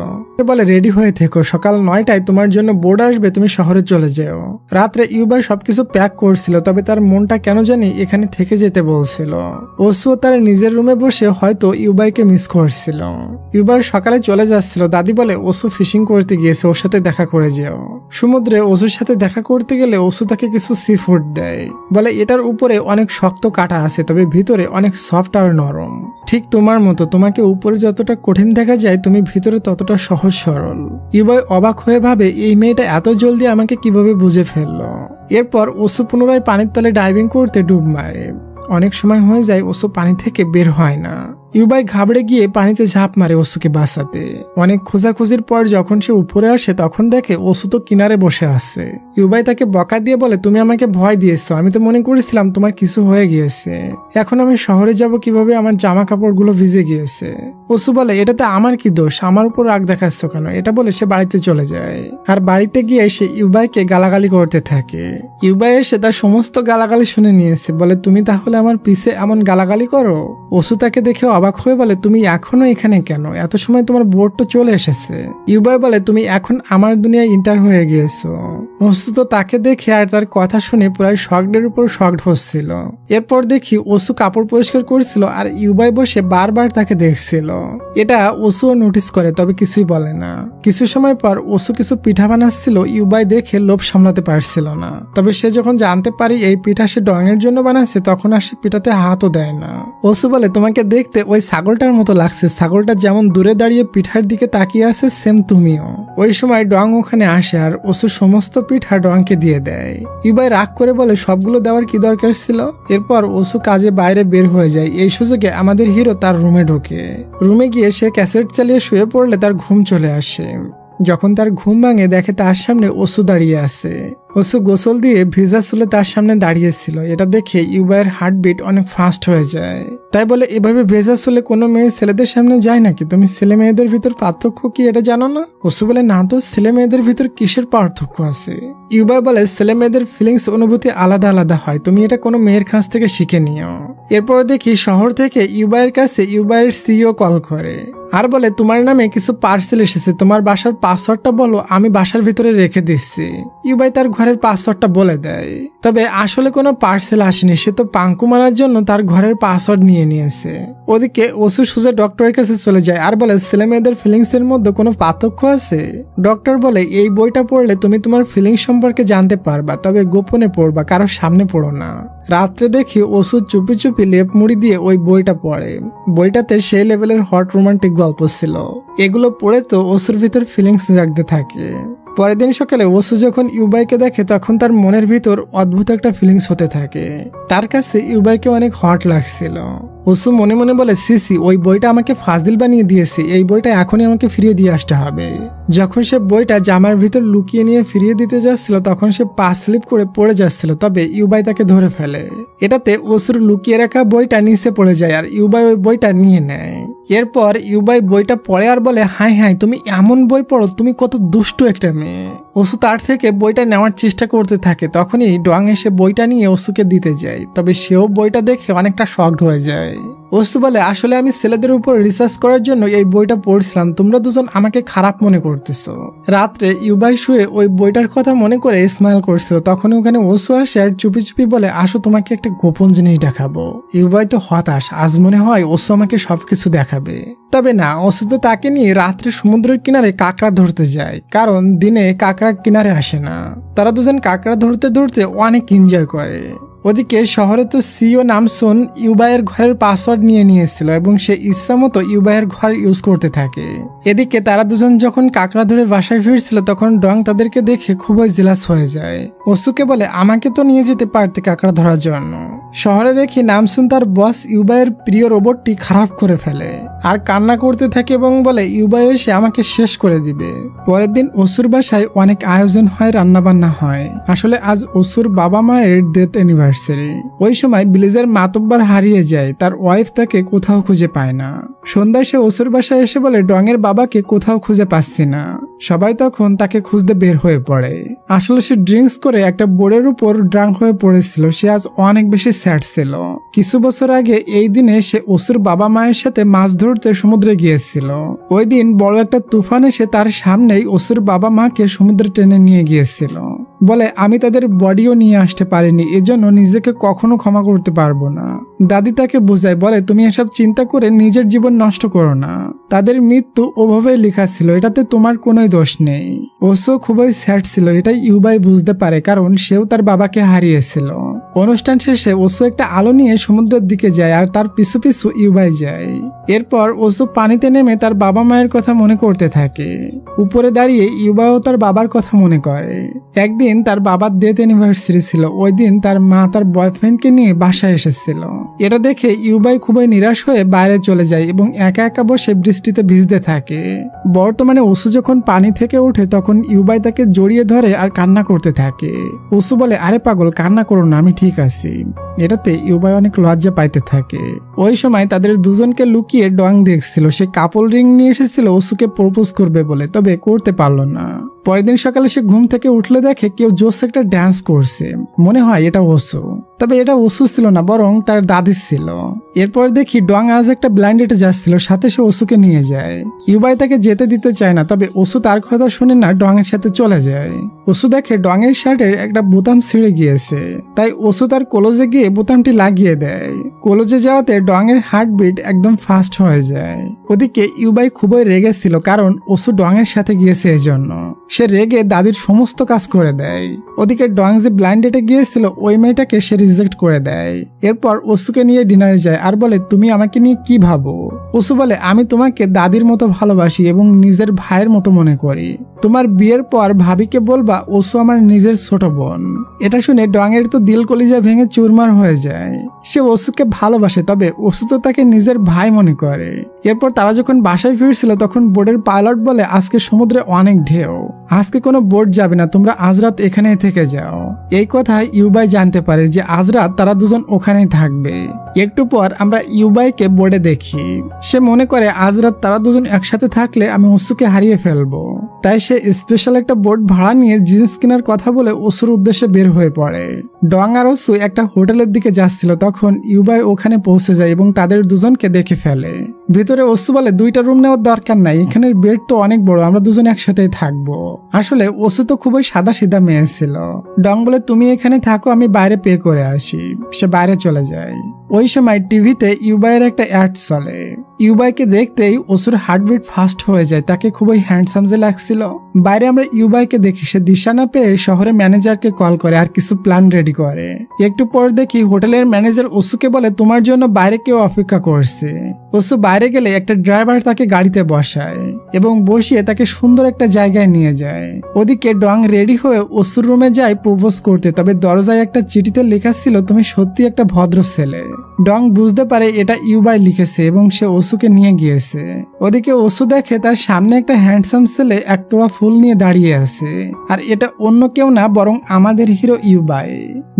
বলে রেডি হয়ে থেকো, সকাল 9টায় তোমার জন্য বোর্ড আসবে, তুমি শহরে চলে যাও। রাত্রে ইউবাই সবকিছু প্যাক করছিল, তবে তার মনটা কেন জানি এখানে থেকে যেতে বলছিল। ওসুও তার নিজের রুমে বসে হয়তো ইউবাইকে মিস করছিল। ইউবাই সকালে চলে যাচ্ছিল। দাদি বলে ওসু ফিশিং করতে গিয়েছে, ওর সাথে দেখা করে যেও। সমুদ্রে ওসুর সাথে দেখা করতে গেলে ওসু তাকে কিছু সি ফুড দেয়। বলে এটার উপরে অনেক শক্ত কাটা আছে, তবে ভিতরে অনেক সফট আর নরম। ঠিক তোমার মতো, তোমাকে উপরে যতটা কঠিন দেখা যায় তুমি ভিতরে ততটা সহজ সরল। ইউবাই অবাক হয়ে ভাবে এই মেয়েটা এত জলদি আমাকে কিভাবে বুঝে ফেললো। এরপর ওসু পুনরায় পানির তলে ডাইভিং করতে ডুব মারে। অনেক সময় হয়ে যায় ওসু পানি থেকে বের হয় না। ইউবাই ঘাবড়ে গিয়ে পানিতে ঝাঁপ মারে ওসুকে বাঁচাতে। অনেক খোঁজাখুঁজির পর যখন সে উপরে আসে তখন দেখে ওসু তো কিনারে বসে আছে। ইউবাই তাকে বকা দিয়ে বলে তুমি আমাকে ভয় দিয়েছো, আমি তো মনে করেছিলাম তোমার কিছু হয়ে গিয়েছে। এখন আমি শহরে যাব কিভাবে, আমার জামা কাপড়গুলো ভিজে গিয়েছে। ওসু বলে এটাতে আমার কি দোষ, আমার উপর রাগ দেখাচ্ছ কেন। এটা বলে সে বাড়িতে চলে যায় আর বাড়িতে গিয়ে সে ইউবাইকে গালাগালি করতে থাকে। ইউবাই এসে তার সমস্ত গালাগালি শুনে নিয়েছে। বলে তুমি তাহলে আমার পিছে এমন গালাগালি করো। ওসু তাকে দেখে অবাক হয়ে বলে তুমি এখনো এখানে কেন, এত সময় তোমার বোর্ড তো চলে এসেছে। ইউবাই বলে তুমি এখন আমার দুনিয়ায় ইন্টার হয়ে গিয়েছো। ওসু তো তাকে দেখে আর তার কথা শুনে প্রায় শকডের উপর শকড হচ্ছিল। এরপর দেখি ওসু কাপড় পরিষ্কার করছিল আর ইউবাই বসে বারবার তাকে দেখছিল। এটা ওসুও নোটিস করে, তবে কিছুই বলে না। কিছু সময় পর ওসু কিছু পিঠা বানাচ্ছিল। ইউবাই দেখে লোভ সামলাতে পারছিল না, তবে সে যখন জানতে পারি এই পিঠা সে ডং এর জন্য বানাচ্ছে তখন আর সে পিঠাতে হাতও দেয় না। ওসু বলে তোমাকে দেখতে ওই ছাগলটার মতো লাগছে, ছাগলটা যেমন দূরে দাঁড়িয়ে পিঠার দিকে তাকিয়ে আছে সেম তুমিও। ওই সময় ডং ওখানে আসে আর ওসু সমস্ত পিঠা ডংকে দিয়ে দেয়। ইউবাই রাগ করে বলে সবগুলো দেওয়ার কি দরকার ছিল। এরপর ওসু কাজে বাইরে বের হয়ে যায়। এই সুযোগে আমাদের হিরো তার রুমে ঢোকে। রুমে গিয়ে সে ক্যাসেট চালিয়ে শুয়ে পড়লে তার ঘুম চলে আসে। যখন তার ঘুম ভাঙে দেখে তার সামনে ওসু দাঁড়িয়ে আছে। ওসু গোসল দিয়ে ভিজা চুলে তার সামনে দাঁড়িয়েছিল। এটা দেখে ইউবাইয়ের হার্টবিট অনেক ফাস্ট হয়ে যায়। তাই বলে এভাবে ভেজা চুলে কোনো মেয়ে ছেলেদের সামনে যায় নাকি, তুমি ছেলে মেয়েদের ভিতর পার্থক্য কি এটা জানো না? ওসু বলে না তো, ছেলে মেয়েদের ভিতর কিসের পার্থক্য আছে। ইউবাই বলে ছেলে মেয়েদের ফিলিংস অনুভূতি আলাদা আলাদা হয়, তুমি এটা কোনো মেয়ের কাছ থেকে শিখে নিও। এরপর দেখি শহর থেকে ইউবাইয়ের কাছে ইউবাইয়ের সিইও কল করে আর বলে তোমার নামে কিছু পার্সেল এসেছে, তোমার বাসার পাসওয়ার্ডটা বলো, আমি বাসার ভিতরে রেখে দিচ্ছি। ইউবাই তার ঘরের পাসওয়ার্ডটা বলে দেয়। তবে আসলে কোনো পার্সেল আসেনি, সে তো পাঙ্কু মারার জন্য তার ঘরের পাসওয়ার্ড নিয়ে নিয়েছে। ওদিকে ওসু সোজা ডক্টরের কাছে চলে যায় আর বলে ছেলে মেয়েদের ফিলিংস এর মধ্যে কোনো পার্থক্য আছে? ডক্টর বলে এই বইটা পড়লে তুমি তোমার ফিলিংস সম্পর্কে জানতে পারবা, তবে গোপনে পড়বা, কারোর সামনে পড়ো না। রাত্রে দেখি ওসু চুপি চুপি লেপ মুড়ি দিয়ে ওই বইটা পড়ে। বইটাতে সেই লেভেলের হট রোমান্টিক গল্প ছিল। এগুলো পড়ে তো ওসুর ভিতর ফিলিংস জাগতে থাকে। পরের দিন সকালে ওসু যখন ইউবাইকে দেখে তখন তার মনের ভিতর অদ্ভুত একটা ফিলিংস হতে থাকে। তার কাছে ইউবাইকে অনেক হট লাগছিল। ওসু মনে মনে বলে, সিসি ওই বইটা আমাকে ফাজিল বানিয়ে দিয়েছে, এই বইটা এখনই আমাকে ফিরিয়ে দিয়ে আসতে হবে। যখন সে বইটা জামার ভিতর লুকিয়ে নিয়ে ফিরিয়ে দিতে যাচ্ছিল তখন সে পা স্লিপ করে পড়ে যাচ্ছিল, তবে ইউবাই তাকে ধরে ফেলে। এটাতে ওসুর লুকিয়ে রাখা বইটা নিচে পড়ে যায় আর ইউবাই ওই বইটা নিয়ে নেয়। এরপর ইউবাই বইটা পড়ে আর বলে, হাই হাই তুমি এমন বই পড়ো, তুমি কত দুষ্টু একটা মেয়ে। ওসু তার থেকে বইটা নেওয়ার চেষ্টা করতে থাকে। তখনই ডোয়াং এসে বইটা নিয়ে ওসুকে দিতে যায়, তবে সেও বইটা দেখে অনেকটা শকড হয়ে যায়। ওসু বলে, আসলে আমি ছেলেদের উপর রিসার্চ করার জন্য এই বইটা পড়ছিলাম, তোমরা দুজন আমাকে খারাপ মনে করতেছো। রাত্রে ইউবাই শুয়ে ওই বইটার কথা মনে করে স্মাইল করছিল। তখন ওখানে ওসু আসে আর চুপি চুপি বলে, আসো তোমাকে একটা গোপন জিনিস দেখাবো। ইউবাই তো হতাশ, আজ মনে হয় ওসু আমাকে সবকিছু দেখাবে। তবে না, ওসু তো তাকে নিয়ে রাত্রে সমুদ্রের কিনারে কাঁকড়া ধরতে যায়, কারণ দিনে কাঁকড়া কিনারে আসে না। তারা দুজন কাঁকড়া ধরতে ধরতে অনেক এনজয় করে। ওদিকে শহরে তো সিও নামসুন ইউবাইয়ের ঘরের পাসওয়ার্ড নিয়ে নিয়েছিল এবং সে ইচ্ছা মতো ইউবাইয়ের ঘর ইউজ করতে থাকে। এদিকে তারা দুজন যখন কাঁকড়া ধরে বাসায় ফিরছিল তখন ডং তাদেরকে দেখে খুবই জেলাস হয়ে যায়। ওসুকে বলে, আমাকে তো নিয়ে যেতে পারতে কাঁকড়া ধরার জন্য। শহরে দেখি নামসুন তার বস ইউবাইয়ের প্রিয় রোবটটি খারাপ করে ফেলে আর কান্না করতে থাকে এবং বলে ইউবাই এসে আমাকে শেষ করে দিবে। পরের দিন ওসুর বাসায় অনেক আয়োজন হয়, রান্নাবান্না হয়। আসলে আজ ওসুর বাবা মায়ের ডেথ অ্যানিভার্সারি। ওই সময় ব্লিজের মাতব্বার হারিয়ে যায়, তার ওয়াইফ তাকে কোথাও খুঁজে পায় না। সন্ধ্যায় সে ওসুর বাসায় এসে বলে ডঙের বাবাকে কোথাও খুঁজে পাচ্ছি না। সবাই তখন তাকে খুঁজতে বের হয়ে পড়ে। আসলে সে ড্রিঙ্কস করে একটা বোর্ডের উপর ড্রাঙ্ক হয়ে পড়েছিল। সে আজ অনেক বেশি স্যাড ছিল। কিছু বছর আগে এই দিনে সে ওসুর বাবা মায়ের সাথে মাছ ধরতে সমুদ্রে গিয়েছিল। ওই দিন বড় একটা তুফান এসে তার সামনেই ওসুর বাবা মাকে সমুদ্রে টেনে নিয়ে গিয়েছিল। বলে, আমি তাদের বডিও নিয়ে আসতে পারিনি, এজন্য নিজেকে কখনো ক্ষমা করতে পারবো না। দাদি তাকে বোঝায়, বলে তুমি এসব চিন্তা করে নিজের জীবন নষ্ট করো না। তাদের মৃত্যু ওভাবেই লেখা ছিল, এটাতে তোমার কোনোই দোষ নেই। ওসো খুবই স্যাড ছিল, এটাই ইউবাই বুঝতে পারে, কারণ সেও তার বাবাকে হারিয়েছিল। অনুষ্ঠান শেষে ওসো একটা আলো নিয়ে সমুদ্রের দিকে যায় আর তার পিছু পিছু ইউবাই যায়। এরপর ওসো পানিতে নেমে তার বাবা মায়ের কথা মনে করতে থাকে। উপরে দাঁড়িয়ে ইউবাইও তার বাবার কথা মনে করে। একদিন তার বাবার ডেথ অ্যানিভার্সারি ছিল। ওই দিন তার মা তার বয়ফ্রেন্ডকে নিয়ে বাসায় এসেছিল। এটা দেখে ইউবাই খুবই নিরাশ হয়ে বাইরে চলে যায় এবং একা একা বসে বৃষ্টিতে ভিজতে থাকে। বর্তমানে ওসু যখন পানি থেকে ওঠে তখন ইউবাই তাকে জড়িয়ে ধরে আর কান্না করতে থাকে। ওসু বলে, আরে পাগল, কান্না করো না, আমি ঠিক আছি। এটাতে ইউবাই অনেক লজ্জা পাইতে থাকে। ওই সময় তাদের দুজনকে লুকিয়ে ডং দেখছিল। সে কাপল রিং নিয়ে এসেছিল ওসুকে প্রপোজ করবে বলে, তবে করতে পারলো না। পরের দিন সকালে সে ঘুম থেকে উঠলে দেখে কেউ জোস একটা ড্যান্স করছে। মনে হয় এটা ওসু, তবে এটা ওসু ছিল না, বরং তার দাদি ছিল। এরপর দেখি ডং আজ একটা ব্লাইন্ড ডেটে যাচ্ছিল, সাথে সে ওসুকে নিয়ে যায়। ইউবাই তাকে যেতে দিতে চায় না, তবে ওসু তার কথা শুনে না ডং এর সাথে চলে যায়। ওসু দেখে ডং এর শার্টের একটা বোতাম ছিঁড়ে গিয়েছে, তাই ওসু তার কলেজে গিয়ে বোতামটি লাগিয়ে দেয়। কলেজে যাওয়াতে ডং এর হার্টবিট একদম ফাস্ট হয়ে যায়। ওদিকে ইউবাই খুবই রেগেছিল, কারণ ওসু ডং এর সাথে গিয়েছে এজন্য। সে রেগে দাদির সমস্ত কাজ করে দেয়। ওদিকে ডং যে ব্লাইন্ড ডেটে গিয়েছিল ওই মেয়েটাকে সে রিজেক্ট করে দেয়। এরপর ওসুকে নিয়ে ডিনারে যায় আর বলে, তুমি আমাকে নিয়ে কি ভাবো? ওসু বলে, আমি তোমাকে দাদির মতো ভালোবাসি এবং নিজের ভাইয়ের মতো মনে করি। তোমার বিয়ের পর ভাবিকে বলবা ওসু আমার নিজের ছোট বোন। এটা শুনে ডং এর তো দিল কলিজা ভেঙে চুরমার হয়ে যায়। সে ওসুকে ভালোবাসে, তবে ওসু তো তাকে নিজের ভাই মনে করে। এরপর তারা যখন বাসায় ফিরছিল তখন বোর্ডের পাইলট বলে, আজকে সমুদ্রে অনেক ঢেউ, আজকে কোনো বোট যাবে না, তোমরা আজ রাত এখানেই থেকে যাও। এই কথা ইউবাই জানতে পারে যে আজ রাত তারা দুজন ওখানেই থাকবে। একটু পর আমরা ইউবাইকে বোর্ডে দেখি। সে মনে করে আজ রাত তারা দুজন একসাথে থাকলে আমি ওসুকে হারিয়ে ফেলবো। তাই সে স্পেশাল একটা বোট ভাড়া নিয়ে জিন্স কেনার কথা বলে ওসুর উদ্দেশ্যে বের হয়ে পড়ে। ডং আর ওসু একটা হোটেলের দিকে যাচ্ছিল, তখন ইউবাই ওখানে পৌঁছে যায় এবং তাদের দুজনকে দেখে ফেলে। ভিতরে ওসু বলে 2টা রুম নেওয়ার দরকার নাই, এখানের বেড তো অনেক বড়, আমরা দুজন একসাথেই থাকবো। আসলে ওসু তো খুবই সাদা সিধা মেয়ে ছিল। ডং বলে তুমি এখানে থাকো, আমি বাইরে পে করে আসি। সে বাইরে চলে যায়। ওই সময় টিভিতে ইউবাইয়ের একটা অ্যাড চলে। ইউবাইকে দেখতেই ওসুর হার্টবিট ফাস্ট হয়ে যায়, তাকে খুবই হ্যান্ডসাম যে লাগছিল। বাইরে আমরা ইউবাইকে দেখি সে দিশা না পেয়ে শহরে ম্যানেজারকে কল করে আর কিছু প্ল্যান রেডি করে। একটু পর দেখি হোটেলের ম্যানেজার ওসুকে বলে তোমার জন্য বাইরে কেউ অপেক্ষা করছে। ওসু বাইরে গেলে একটা ড্রাইভার তাকে গাড়িতে বসায় এবং বসিয়ে তাকে সুন্দর একটা জায়গায় নিয়ে যায়। ওদিকে ডং রেডি হয়ে ওসুর রুমে যায় প্রপোজ করতে, তবে দরজায় একটা চিঠিতে লেখা ছিল তুমি সত্যি একটা ভদ্র ছেলে। ডং বুঝতে পারে এটা ইউবাই লিখেছে এবং সে ওসুকে নিয়ে গিয়েছে। ওদিকে ওসু দেখে তার সামনে একটা হ্যান্ডসাম ছেলে এক তোড়া ফুল নিয়ে দাঁড়িয়ে আছে, আর এটা অন্য কেউ না বরং আমাদের হিরো ইউবাই।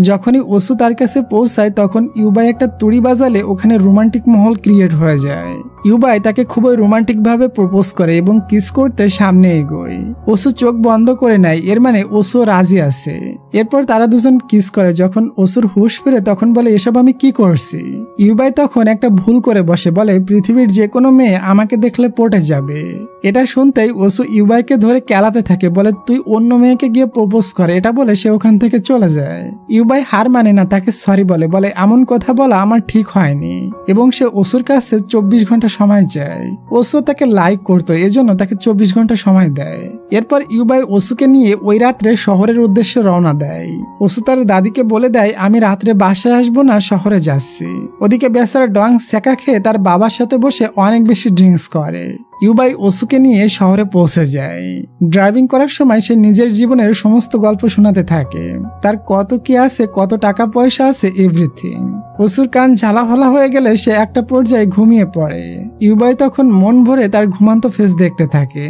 যখনই ওসু তার কাছে পৌঁছায় তখন ইউবাই একটা তুড়ি বাজালে ওখানে রোমান্টিক মাহল ক্রিয়েট হয়ে যায়। ইউবাই তাকে খুবই রোমান্টিক ভাবে প্রপোজ করে এবং কিস করতে সামনে এগোয়। ওসু চোখ বন্ধ করে নেয়, এর মানে ওসু রাজি আছে। এরপর তারা দুজন কিস করে। যখন ওসুর হুশ ফিরে তখন বলে এসব আমি কি করছি। ইউবাই তখন একটা ভুল করে বসে, বলে পৃথিবীর যে কোনো মেয়ে আমাকে দেখলে পটে যাবে। এটা শুনতেই ওসু ইউবাইকে ধরে কেলাতে থাকে, বলে তুই অন্য মেয়েকে গিয়ে প্রপোজ করে। এটা বলে সে ওখান থেকে চলে যায়। ইউবাই হার মানে না, তাকে সরি বলে এমন কথা বলা আমার ঠিক হয়নি এবং সে ওসুর কাছে 24 ঘন্টা সময় চায়। ওসু তাকে লাইক করতো, এজন্য তাকে 24 ঘন্টা সময় দেয়। এরপর ইউবাই ওসুকে নিয়ে ওই রাত্রে শহরের উদ্দেশ্যে রওনা দেয়। ওসু তার দাদিকে বলে দেয় আমি রাত্রে বাসায় আসবো না, শহরে যাচ্ছি। ওদিকে বেচারা ডং সেকা খেয়ে তার বাবার সাথে বসে অনেক বেশি ড্রিঙ্কস করে। ইউবাই ওসুকে নিয়ে শহরে পৌঁছে যায়। ড্রাইভিং করার সময় সে নিজের জীবনের সমস্ত গল্প শোনাতে থাকে, তার কত কি আছে, কত টাকা পয়সা আছে, এভরিথিং। ওসুর কান ঝালাফালা হয়ে গেলে সে একটা পর্যায়ে ঘুমিয়ে পড়ে। ইউবাই তখন মন ভরে তার ঘুমান্ত ফেস দেখতে থাকে।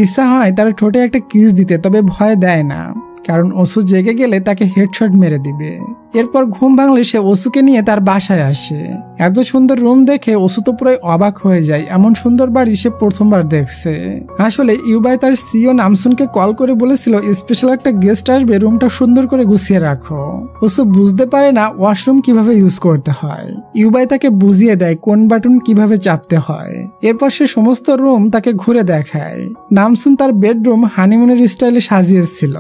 ইচ্ছা হয় তার ঠোঁটে একটা কিস দিতে, তবে ভয় দেয় না, কারণ ওসু জেগে গেলে তাকে হেডশট মেরে দিবে। এরপর ঘুম ভাঙলে সে ওসুকে নিয়ে তার বাসায় আসে। এত সুন্দর রুম দেখে ওসু তো পুরো অবাক হয়ে যায়, এমন সুন্দর বাড়ি সে প্রথমবার দেখছে। আসলে ইউবাই তার সিও নামসুনকে কল করে বলেছিল স্পেশাল একটা গেস্ট আসবে, রুমটা সুন্দর করে গুছিয়ে রাখো। ওসু বুঝতে পারে না ওয়াশরুম কিভাবে ইউজ করতে হয়। ইউবাই তাকে বুঝিয়ে দেয় কোন বাটন কিভাবে চাপতে হয়। এরপর সে সমস্ত রুম তাকে ঘুরে দেখায়। নামসুন তার বেডরুম হানিমুনের স্টাইলে সাজিয়েছিল।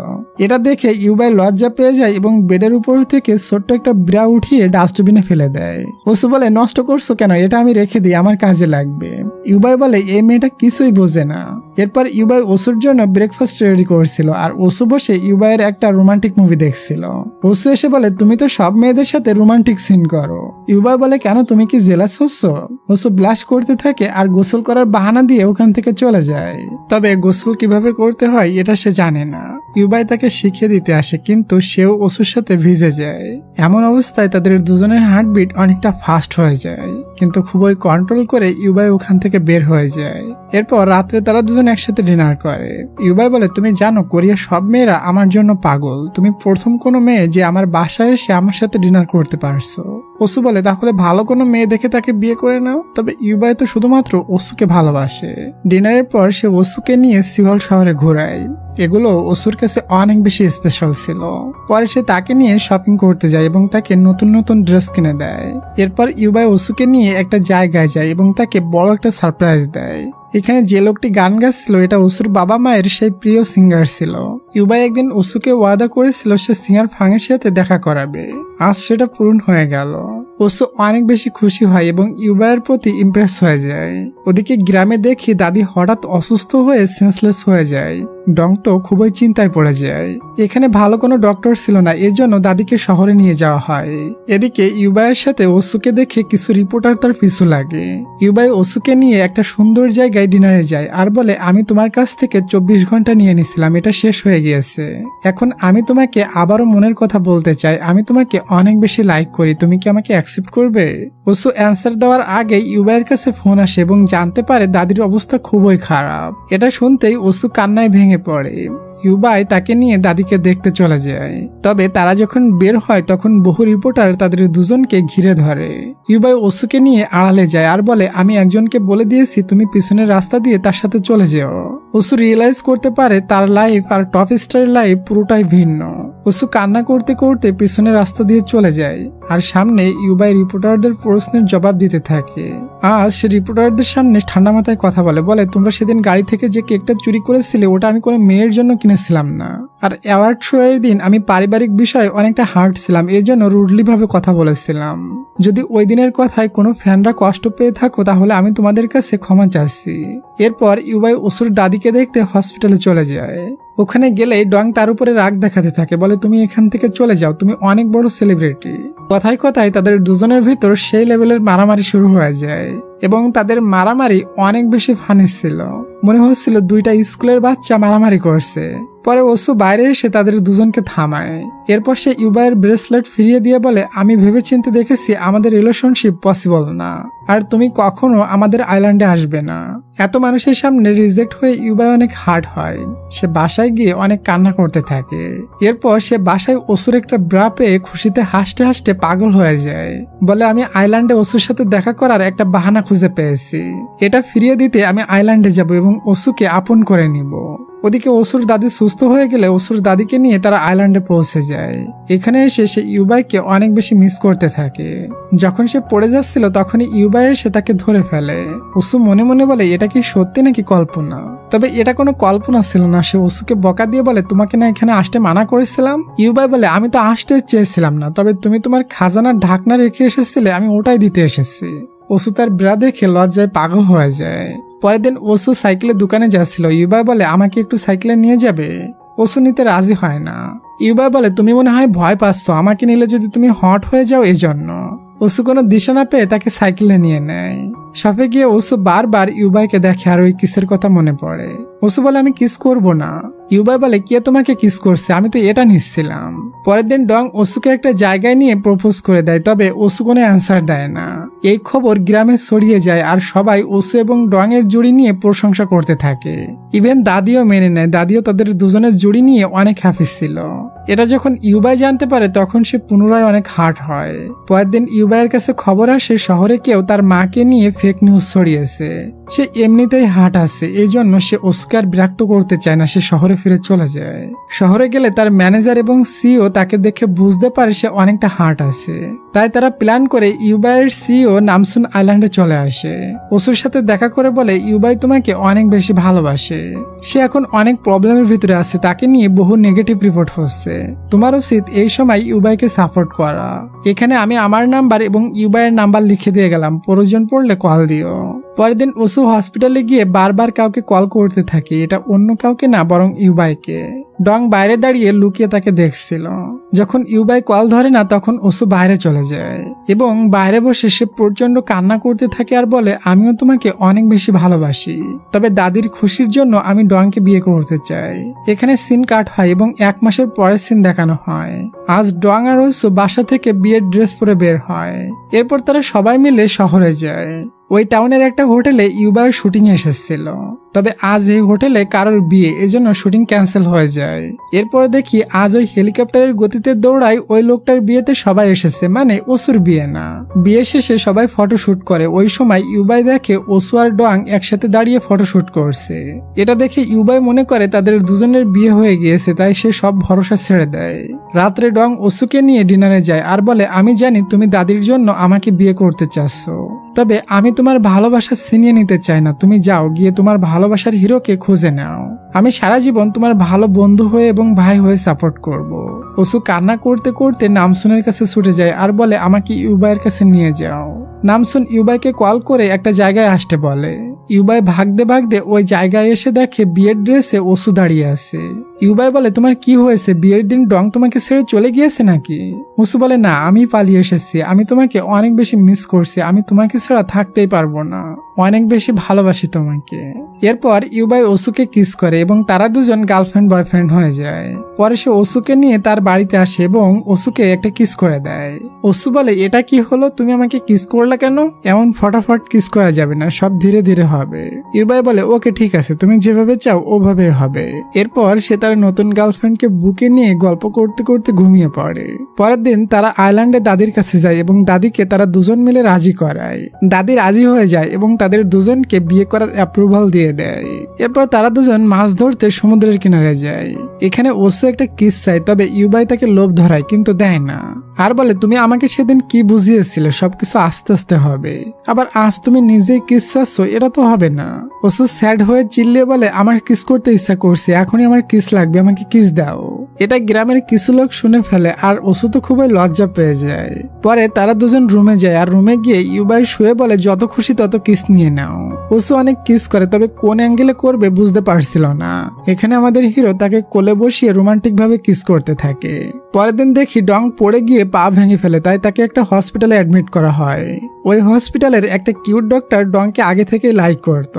এটা দেখে ইউবাই লজ্জা পেয়ে যায় এবং বেডের উপর থেকে ছোট্ট একটা ব্রা উঠিয়ে ডাস্টবিনে ফেলে দেয়। ওসু বলে নষ্ট করছো কেন, এটা আমি রেখে দিই, আমার কাজে লাগবে। ইউবাই বলে এই মেয়েটা কিছুই বোঝে না। এরপর ইউবাই ওসুর জন্য ব্রেকফাস্ট রেডি করছিল আর ওসু বসে ইউবাইয়ের একটা রোমান্টিক মুভি দেখছিল। ওসু এসে বলে তুমি তো সব মেয়েদের সাথে রোমান্টিক সিন করো। ইউবাই বলে কেন, তুমি কি জেলাস হচ্ছ? ওসু ব্লাশ করতে থাকে আর গোসল করার বাহানা দিয়ে ওখান থেকে চলে যায়। তবে গোসল কিভাবে করতে হয় এটা সে জানে না। ইউবাই তাকে শিখিয়ে দিতে আসে, কিন্তু সেও ওসুর সাথে ভিজে যায়। এমন অবস্থায় তাদের দুজনের হার্টবিট অনেকটা ফাস্ট হয়ে যায়, কিন্তু খুবই কন্ট্রোল করে ইউবাই ওখান থেকে বের হয়ে যায়। এরপর রাত্রে তারা দুজন একসাথে ডিনার করে। ইউবাই বলে তুমি জানো কোরিয়ার সব মেয়েরা আমার জন্য পাগল, তুমি প্রথম কোনো মেয়ে যে আমার বাসায় এসে আমার সাথে ডিনার করতে পারছো। ওসু বলে তাহলে ভালো কোনো মেয়ে দেখে তাকে বিয়ে করে নাও। তবে ইউবাই তো শুধুমাত্র ওসুকে ভালোবাসে। ডিনারের পর সে ওসুকে নিয়ে সিওল শহরে ঘোরায়। এগুলো ওসুর কাছে অনেক বেশি স্পেশাল ছিল। পরে সে তাকে নিয়ে শপিং করতে যায় এবং তাকে নতুন নতুন ড্রেস কিনে দেয়। এরপর ইউবাই ওসুকে নিয়ে একটা জায়গায় যায় এবং তাকে বড় একটা সারপ্রাইজ দেয়। এখানে যে লোকটি গান গাচ্ছিল এটা ওসুর বাবা মায়ের সেই প্রিয় সিঙ্গার ছিল। ইউবাই একদিন ওসুকে ওয়াদা করেছিল সে সিঙ্গার ফাংয়ের সাথে দেখা করাবে। আজ সেটা পূরণ হয়ে গেল। ওসু অনেক বেশি খুশি হয় এবং ইউবাইয়ের প্রতি ইমপ্রেস হয়ে যায়। ওদিকে গ্রামে দেখি দাদি হঠাৎ অসুস্থ হয়ে সেন্সলেস হয়ে যায়। ডং তো খুবই চিন্তায় পড়ে যায়। এখানে ভালো কোনো ডক্টর ছিল না, এর জন্য দাদিকে শহরে নিয়ে যাওয়া হয়। এদিকে ইউবাইয়ের সাথে ওসুকে দেখে কিছু রিপোর্টার তার পিছু লাগে। ইউবাই ওসুকে নিয়ে একটা সুন্দর জায়গায় ডিনারে যায় আর বলে আমি তোমার কাছ থেকে 24 ঘন্টা নিয়ে নিছিলাম, এটা শেষ হয়ে গিয়েছে। এখন আমি তোমাকে আবারও মনের কথা বলতে চাই, আমি তোমাকে অনেক বেশি লাইক করি, তুমি কি আমাকে অ্যাকসেপ্ট করবে? ওসু অ্যান্সার দেওয়ার আগে ইউবাইয়ের কাছে ফোন আসে এবং জানতে পারে দাদির অবস্থা খুবই খারাপ। এটা শুনতেই ওসু কান্নায় ভেঙে পড়ে। ইউবাই তাকে নিয়ে দাদিকে দেখতে চলে যায়। তবে তারা যখন বের হয় তখন বহু রিপোর্টার তাদের দুজনকে ঘিরে ধরে। ইউবাই ওসুকে নিয়ে আড়ালে যায় আর বলে, আমি একজনকে বলে দিয়েছি তুমি পিছনের রাস্তা দিয়ে তার সাথে চলে যেও। ওসু রিয়েলাইজ করতে পারে তার লাইফ আর টপ স্টারের লাইফ পুরোটাই ভিন্ন। ওসু কান্না করতে করতে পিছনের রাস্তা দিয়ে চলে যায় আর সামনে ইউবাই রিপোর্টারদের প্রশ্নের জবাব দিতে থাকে। আজ সে রিপোর্টারদের সামনে ঠান্ডা মাথায় কথা বলে, তোমরা সেদিন গাড়ি থেকে যে কেকটা চুরি করেছিলে ওটা আমি কোনো মেয়ের জন্য কিনেছিলাম না। আর অ্যাওয়ার্ড শো এর দিন আমি পারিবারিক বিষয়ে অনেকটা হার্ট ছিলাম, এই জন্য রুডলি ভাবে কথা বলেছিলাম। যদি ওই দিনের কথায় কোনো ফ্যানরা কষ্ট পেয়ে থাকো তাহলে আমি তোমাদের কাছে ক্ষমা চাচ্ছি। এরপর ইউবাই ওসুর দাদিকে দেখতে হসপিটালে চলে যায়। ওখানে গেলে ডং তার উপরে রাগ দেখাতে থাকে, বলে তুমি এখান থেকে চলে যাও, তুমি অনেক বড় সেলিব্রিটি। কথায় কথায় তাদের দুজনের ভিতর সেই লেভেলের মারামারি শুরু হয়ে যায় এবং তাদের মারামারি অনেক বেশি ফানি ছিল। মনে হচ্ছিল দুইটা স্কুলের বাচ্চা মারামারি করছে। পরে ওসু বাইরে এসে তাদের দুজনকে থামায়। এরপর সে ইউবাইয়ের ব্রেসলেট ফিরিয়ে দিয়ে বলে, আমি ভেবেচিন্তে দেখেছি আমাদের রিলেশনশিপ পসিবল না, আর তুমি কখনো আমাদের আইল্যান্ডে আসবে না। এত মানুষের সামনে রিজেক্ট হয়ে ইউবাই অনেক হার্ট হয়। সে বাসায় গিয়ে অনেক কান্না করতে থাকে। এরপর সে বাসায় ওসুর একটা ব্রা পেয়ে খুশিতে হাসতে হাসতে পাগল হয়ে যায়। বলে, আমি আইল্যান্ডে ওসুর সাথে দেখা করার একটা বাহানা খুঁজে পেয়েছি। এটা ফিরিয়ে দিতে আমি আইল্যান্ডে যাব এবং ওসুকে আপন করে নিব। ওদিকে ওসুর দাদি সুস্থ হয়ে গেলে ওসুর দাদিকে নিয়ে তারা আইল্যান্ডে পৌঁছে যায়। এখানে এসে সে ইউবাইকে অনেক বেশি মিস করতে থাকে। যখন সে পড়ে যাচ্ছিল তখনই ইউবাই এসে তাকে ধরে ফেলে। ওসু মনে মনে বলে, এটা কি সত্যি নাকি কল্পনা? তবে এটা কোনো কল্পনা ছিল না। সে ওসুকে বকা দিয়ে বলে, তোমাকে না এখানে আসতে মানা করেছিলাম? ইউবাই বলে, আমি তো আসতে চেয়েছিলাম না, তবে তুমি তোমার খাজানার ঢাকনা রেখে এসেছিলে, আমি ওটাই দিতে এসেছি। ওসু তার ব্রা দেখে লজ্জায় পাগল হয়ে যায়। পরের দিন ওসু সাইকেলের দোকানে যাচ্ছিল। ইউবাই বলে, আমাকে একটু সাইকেলে নিয়ে যাবে? ওসু নিতে রাজি হয় না। ইউবাই বলে, তুমি মনে হয় ভয় পাচ্ছ, আমাকে নিলে যদি তুমি হট হয়ে যাও এই জন্য। ওসু কোনো দিশা না পেয়ে তাকে সাইকেলে নিয়ে নেয়। শপে গিয়ে ওসু বারবার ইউবাইকে দেখে আর ওই কিসের কথা মনে পড়ে। ওসু বলে, আমি কিস করব না। ইউবাই বলে, কে তোমাকে কিস করছে? আমি তো এটা নিচ্ছিলাম। পরের দিন ডং ওসুকে একটা জায়গায় নিয়ে প্রপোজ করে দেয়, তবে ওসু কোনো অ্যান্সার দেয় না। এই খবর গ্রামে ছড়িয়ে যায় আর সবাই ওসু এবং ডং এর জুড়ি নিয়ে প্রশংসা করতে থাকে। ইভেন দাদিও মেনে নেয়। দাদিও তাদের দুজনের জুড়ি নিয়ে অনেক হ্যাপি ছিল। এটা যখন ইউবাই জানতে পারে তখন সে পুনরায় অনেক হার্ট হয়। পরের দিন ইউবাইয়ের কাছে খবর আসে শহরে কেউ তার মাকে নিয়ে ফেক নিউজ ছড়িয়েছে। সে এমনিতেই হার্ট আছে, এই জন্য সে ওসুকে আর বিরক্ত করতে চায় না। সে শহরে ফিরে চলে যায়। শহরে গেলে তার ম্যানেজার এবং সিও তাকে দেখে বুঝতে পারে সে অনেকটা হার্ট আছে। তাই তারা প্ল্যান করে ইউবাইয়ের সিও নামসুন আইল্যান্ডে চলে আসে। ওসুর সাথে দেখা করে বলে, ইউবাই তোমাকে অনেক বেশি ভালোবাসে। সে এখন অনেক প্রবলেমের ভিতরে আছে, তাকে নিয়ে বহু নেগেটিভ রিপোর্ট হচ্ছে। তোমার উচিত এই সময় ইউবাইকে সাপোর্ট করা। এখানে আমি আমার নাম্বার এবং ইউবাইয়ের নাম্বার লিখে দিয়ে গেলাম, প্রয়োজন পড়লে কল দিও। পরের দিন ওসু হসপিটালে গিয়ে বারবার কাউকে কল করতে থাকে। এটা অন্য কাউকে না, বরং ইউবাইকে। ডং বাইরে দাঁড়িয়ে লুকিয়ে তাকে দেখছিল। যখন ইউবাই কল ধরে না তখন ওসু বাইরে চলে যায় এবং বাইরে বসে সে প্রচন্ড কান্না করতে থাকে আর বলে, আমিও তোমাকে অনেক বেশি ভালোবাসি, তবে দাদির খুশির জন্য আমি ডংকে বিয়ে করতে চাই। এখানে সিন কাট হয় এবং 1 মাসের পরের সিন দেখানো হয়। আজ ডং আর ওসু বাসা থেকে বিয়ের ড্রেস পরে বের হয়। এরপর তারা সবাই মিলে শহরে যায়। ওই টাউনের একটা হোটেলে ইউবাইয়ের শুটিং এসেছিল, তবে আজ এই হোটেলে কারোর বিয়ে, এজন্য শুটিং ক্যান্সেল হয়ে যায়। এরপরে দেখি আজ ওই হেলিকপ্টারের গতিতে দৌড়ায় ওই লোকটার বিয়েতে সবাই এসেছে, মানে ওসুর বিয়ে না। বিয়ে শেষে সবাই ফটোশুট করে। ওই সময় ইউবাই দেখে ওসু আর ডং একসাথে দাঁড়িয়ে ফটোশুট করছে। এটা দেখে ইউবাই মনে করে তাদের দুজনের বিয়ে হয়ে গিয়েছে, তাই সে সব ভরসা ছেড়ে দেয়। রাত্রে ডং ওসুকে নিয়ে ডিনারে যায় আর বলে, আমি জানি তুমি দাদির জন্য আমাকে বিয়ে করতে চাচ্ছ, তবে আমি তোমার ভালোবাসা ছিনিয়ে নিতে চাই না। তুমি যাও, গিয়ে তোমার ভালোবাসার হিরোকে খুঁজে নাও। আমি সারা জীবন তোমার ভালো বন্ধু হয়ে এবং ভাই হয়ে সাপোর্ট করব। ওসু কান্না করতে করতে নামসুনের কাছে ছুটে যায় আর বলে, আমাকে ইউবাইয়ের কাছে নিয়ে যাও। নামসুন ইউবাইকে কল করে একটা জায়গায় আসতে বলে। ইউবাই ভাগতে ভাগতে ওই জায়গায় এসে দেখে বিয়ের ড্রেসে ওসু দাঁড়িয়ে আছে। ইউবাই বলে, তোমার কি হয়েছে? বিয়ের দিন ডং তোমাকে ছেড়ে চলে গিয়েছে নাকি? ওসু বলে, না, আমি পালিয়ে এসেছি। আমি তোমাকে অনেক বেশি মিস করছি, আমি তোমাকে ছাড়া থাকতেই পারবো না। অনেক বেশি ভালোবাসি তোমাকে। এরপর ইউবাই ওসুকে কিস করে এবং তারা দুজন গার্লফ্রেন্ড বয়ফ্রেন্ড হয়ে যায়। পরে সে ওসুকে নিয়ে তার বাড়িতে আসে এবং ওসুকে একটা কিস করে দেয়। ওসু বলে, এটা কি হলো, তুমি আমাকে কিস করলা কেন? এমন ফটাফট কিস করা যাবে না, সব ধীরে ধীরে হবে। ইউবাই বলে, ওকে ঠিক আছে, তুমি যেভাবে চাও ওভাবে হবে। এরপর সে তার নতুন গার্লফ্রেন্ডকে বুকে নিয়ে গল্প করতে করতে ঘুমিয়ে পড়ে। পরের দিন তারা আইল্যান্ডে দাদির কাছে যায় এবং দাদিকে তারা দুজন মিলে রাজি করায়। দাদি রাজি হয়ে যায় এবং তাদের দুজনকে বিয়ে করার অ্যাপ্রুভাল দিয়ে দেয়। এরপর তারা দুজন মাছ ধরতে সমুদ্রের কিনারে যায়। এখানে ওসু একটা কিস চায়, তবে ইউবাই তাকে লোভ ধরায় কিন্তু দেয় না, আর বলে, তুমি আমাকে সেদিন কি বুঝিয়েছিলে, সবকিছু আস্তে আস্তে হবে, আবার আজ তুমি নিজেই কিস চাচ্ছ, এটা তো হবে না। ওসু স্যাড হয়ে চিল্লিয়ে বলে, আমার কিস করতে ইচ্ছা করছে, এখনই আমার কিস লাগবে, আমাকে কিস দাও। এটা গ্রামের কিছু লোক শুনে ফেলে আর ওসু তো খুবই লজ্জা পেয়ে যায়। পরে তারা দুজন রুমে যায় আর রুমে গিয়ে ইউবাই শুয়ে বলে, যত খুশি তত কিস নিয়ে নাও। ওসু অনেক কিস করে, তবে কোন অ্যাঙ্গেলে করবে বুঝতে পারছিল না। এখানে আমাদের হিরো তাকে কোলে বসিয়ে রোমান্টিক ভাবে কিস করতে থাকে। পরের দিন দেখি ডং পড়ে গিয়ে পা ভেঙে ফেলে, তাই তাকে একটা হসপিটালে অ্যাডমিট করা হয়। ওই হসপিটালের একটা কিউট ডক্টর ডংকে আগে থেকে লাইক করত।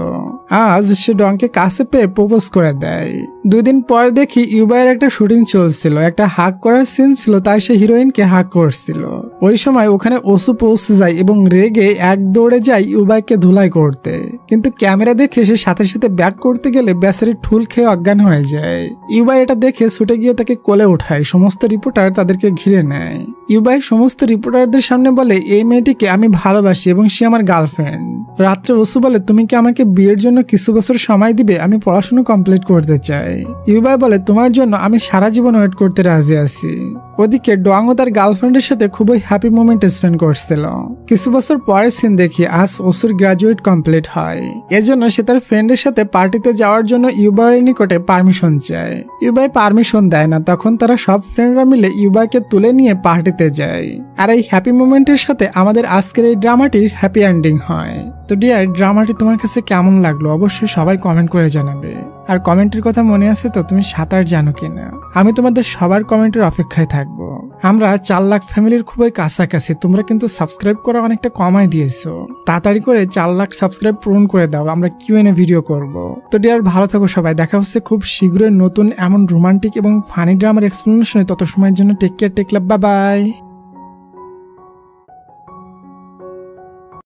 আজ সে ডংকে কাছে পেয়ে প্রপোজ করে দেয়। 2 দিন পর দেখি ইউবাইয়ের একটা শুটিং চলছিল, একটা হাগ করার সিন ছিল, তাই সে হিরোইনকে হাগ করছিল। ওই সময় ওখানে ওসু পৌঁছে যায় এবং রেগে এক দৌড়ে যায় ইউবাইকে ধুলাই করতে, কিন্তু ক্যামেরা দেখে সে সাথে সাথে ব্যাক করতে গেলে বেচারি ঠুল খেয়ে অজ্ঞান হয়ে যায়। ইউবাই এটা দেখে ছুটে গিয়ে তাকে কোলে ওঠায়। সমস্ত রিপোর্টার তাদেরকে ঘিরে নেয়। ইউবাই সমস্ত রিপোর্টারদের সামনে বলে, এই মেয়েটিকে আমি ভালোবাসি এবং সে আমার গার্লফ্রেন্ড। রাত্রে ওসু বলে, তুমি কি আমাকে বিয়ের জন্য কিছু বছর সময় দিবে, আমি পড়াশোনা কমপ্লিট করতে চাই। ইউবাই বলে, তোমার জন্য আমি সারা জীবন ওয়েট করতে রাজি আছি। ওদিকে ডং ও তার গার্লফ্রেন্ডের সাথে খুবই হ্যাপি মোমেন্ট স্পেন্ড করছিল। কিছু বছর পরের সিন দেখি আজ ওসুর গ্রাজুয়েট কমপ্লিট হয়। এজন্য সে তার ফ্রেন্ডের সাথে পার্টিতে যাওয়ার জন্য ইউবাইয়ের নিকটে পারমিশন চায়। ইউবাই পারমিশন দেয় না, তখন তারা সব ফ্রেন্ডরা মিলে ইউবাইকে তুলে নিয়ে পার্টিতে যায়। আর এই হ্যাপি মোমেন্টের সাথে আমাদের আজকের এই ড্রামাটির হ্যাপি এন্ডিং হয়। তো ডিয়ার, ড্রামাটি তোমার কাছে কেমন লাগলো অবশ্যই সবাই কমেন্ট করে জানাবে। আর কমেন্টের কথা মনে আছে তো, তুমি সাঁতার জানো কিনা? আমি তোমাদের সবার কমেন্টের অপেক্ষায় থাকবো। আমরা 4 লাখ ফ্যামিলির খুবই কাছাকাছি। তোমরা কিন্তু সাবস্ক্রাইব করা অনেকটা কমাই দিয়েছো, তাড়াতাড়ি করে 4 লাখ সাবস্ক্রাইব পূরণ করে দাও, আমরা Q&A ভিডিও করব। তো ডিয়ার, ভালো থাকো সবাই, দেখা হচ্ছে খুব শীঘ্রই নতুন এমন রোমান্টিক এবং ফানি ড্রামার এক্সপ্লেনেশনে। তত সময়ের জন্য টেক কেয়ার, টেক লাভ, বাই বাই।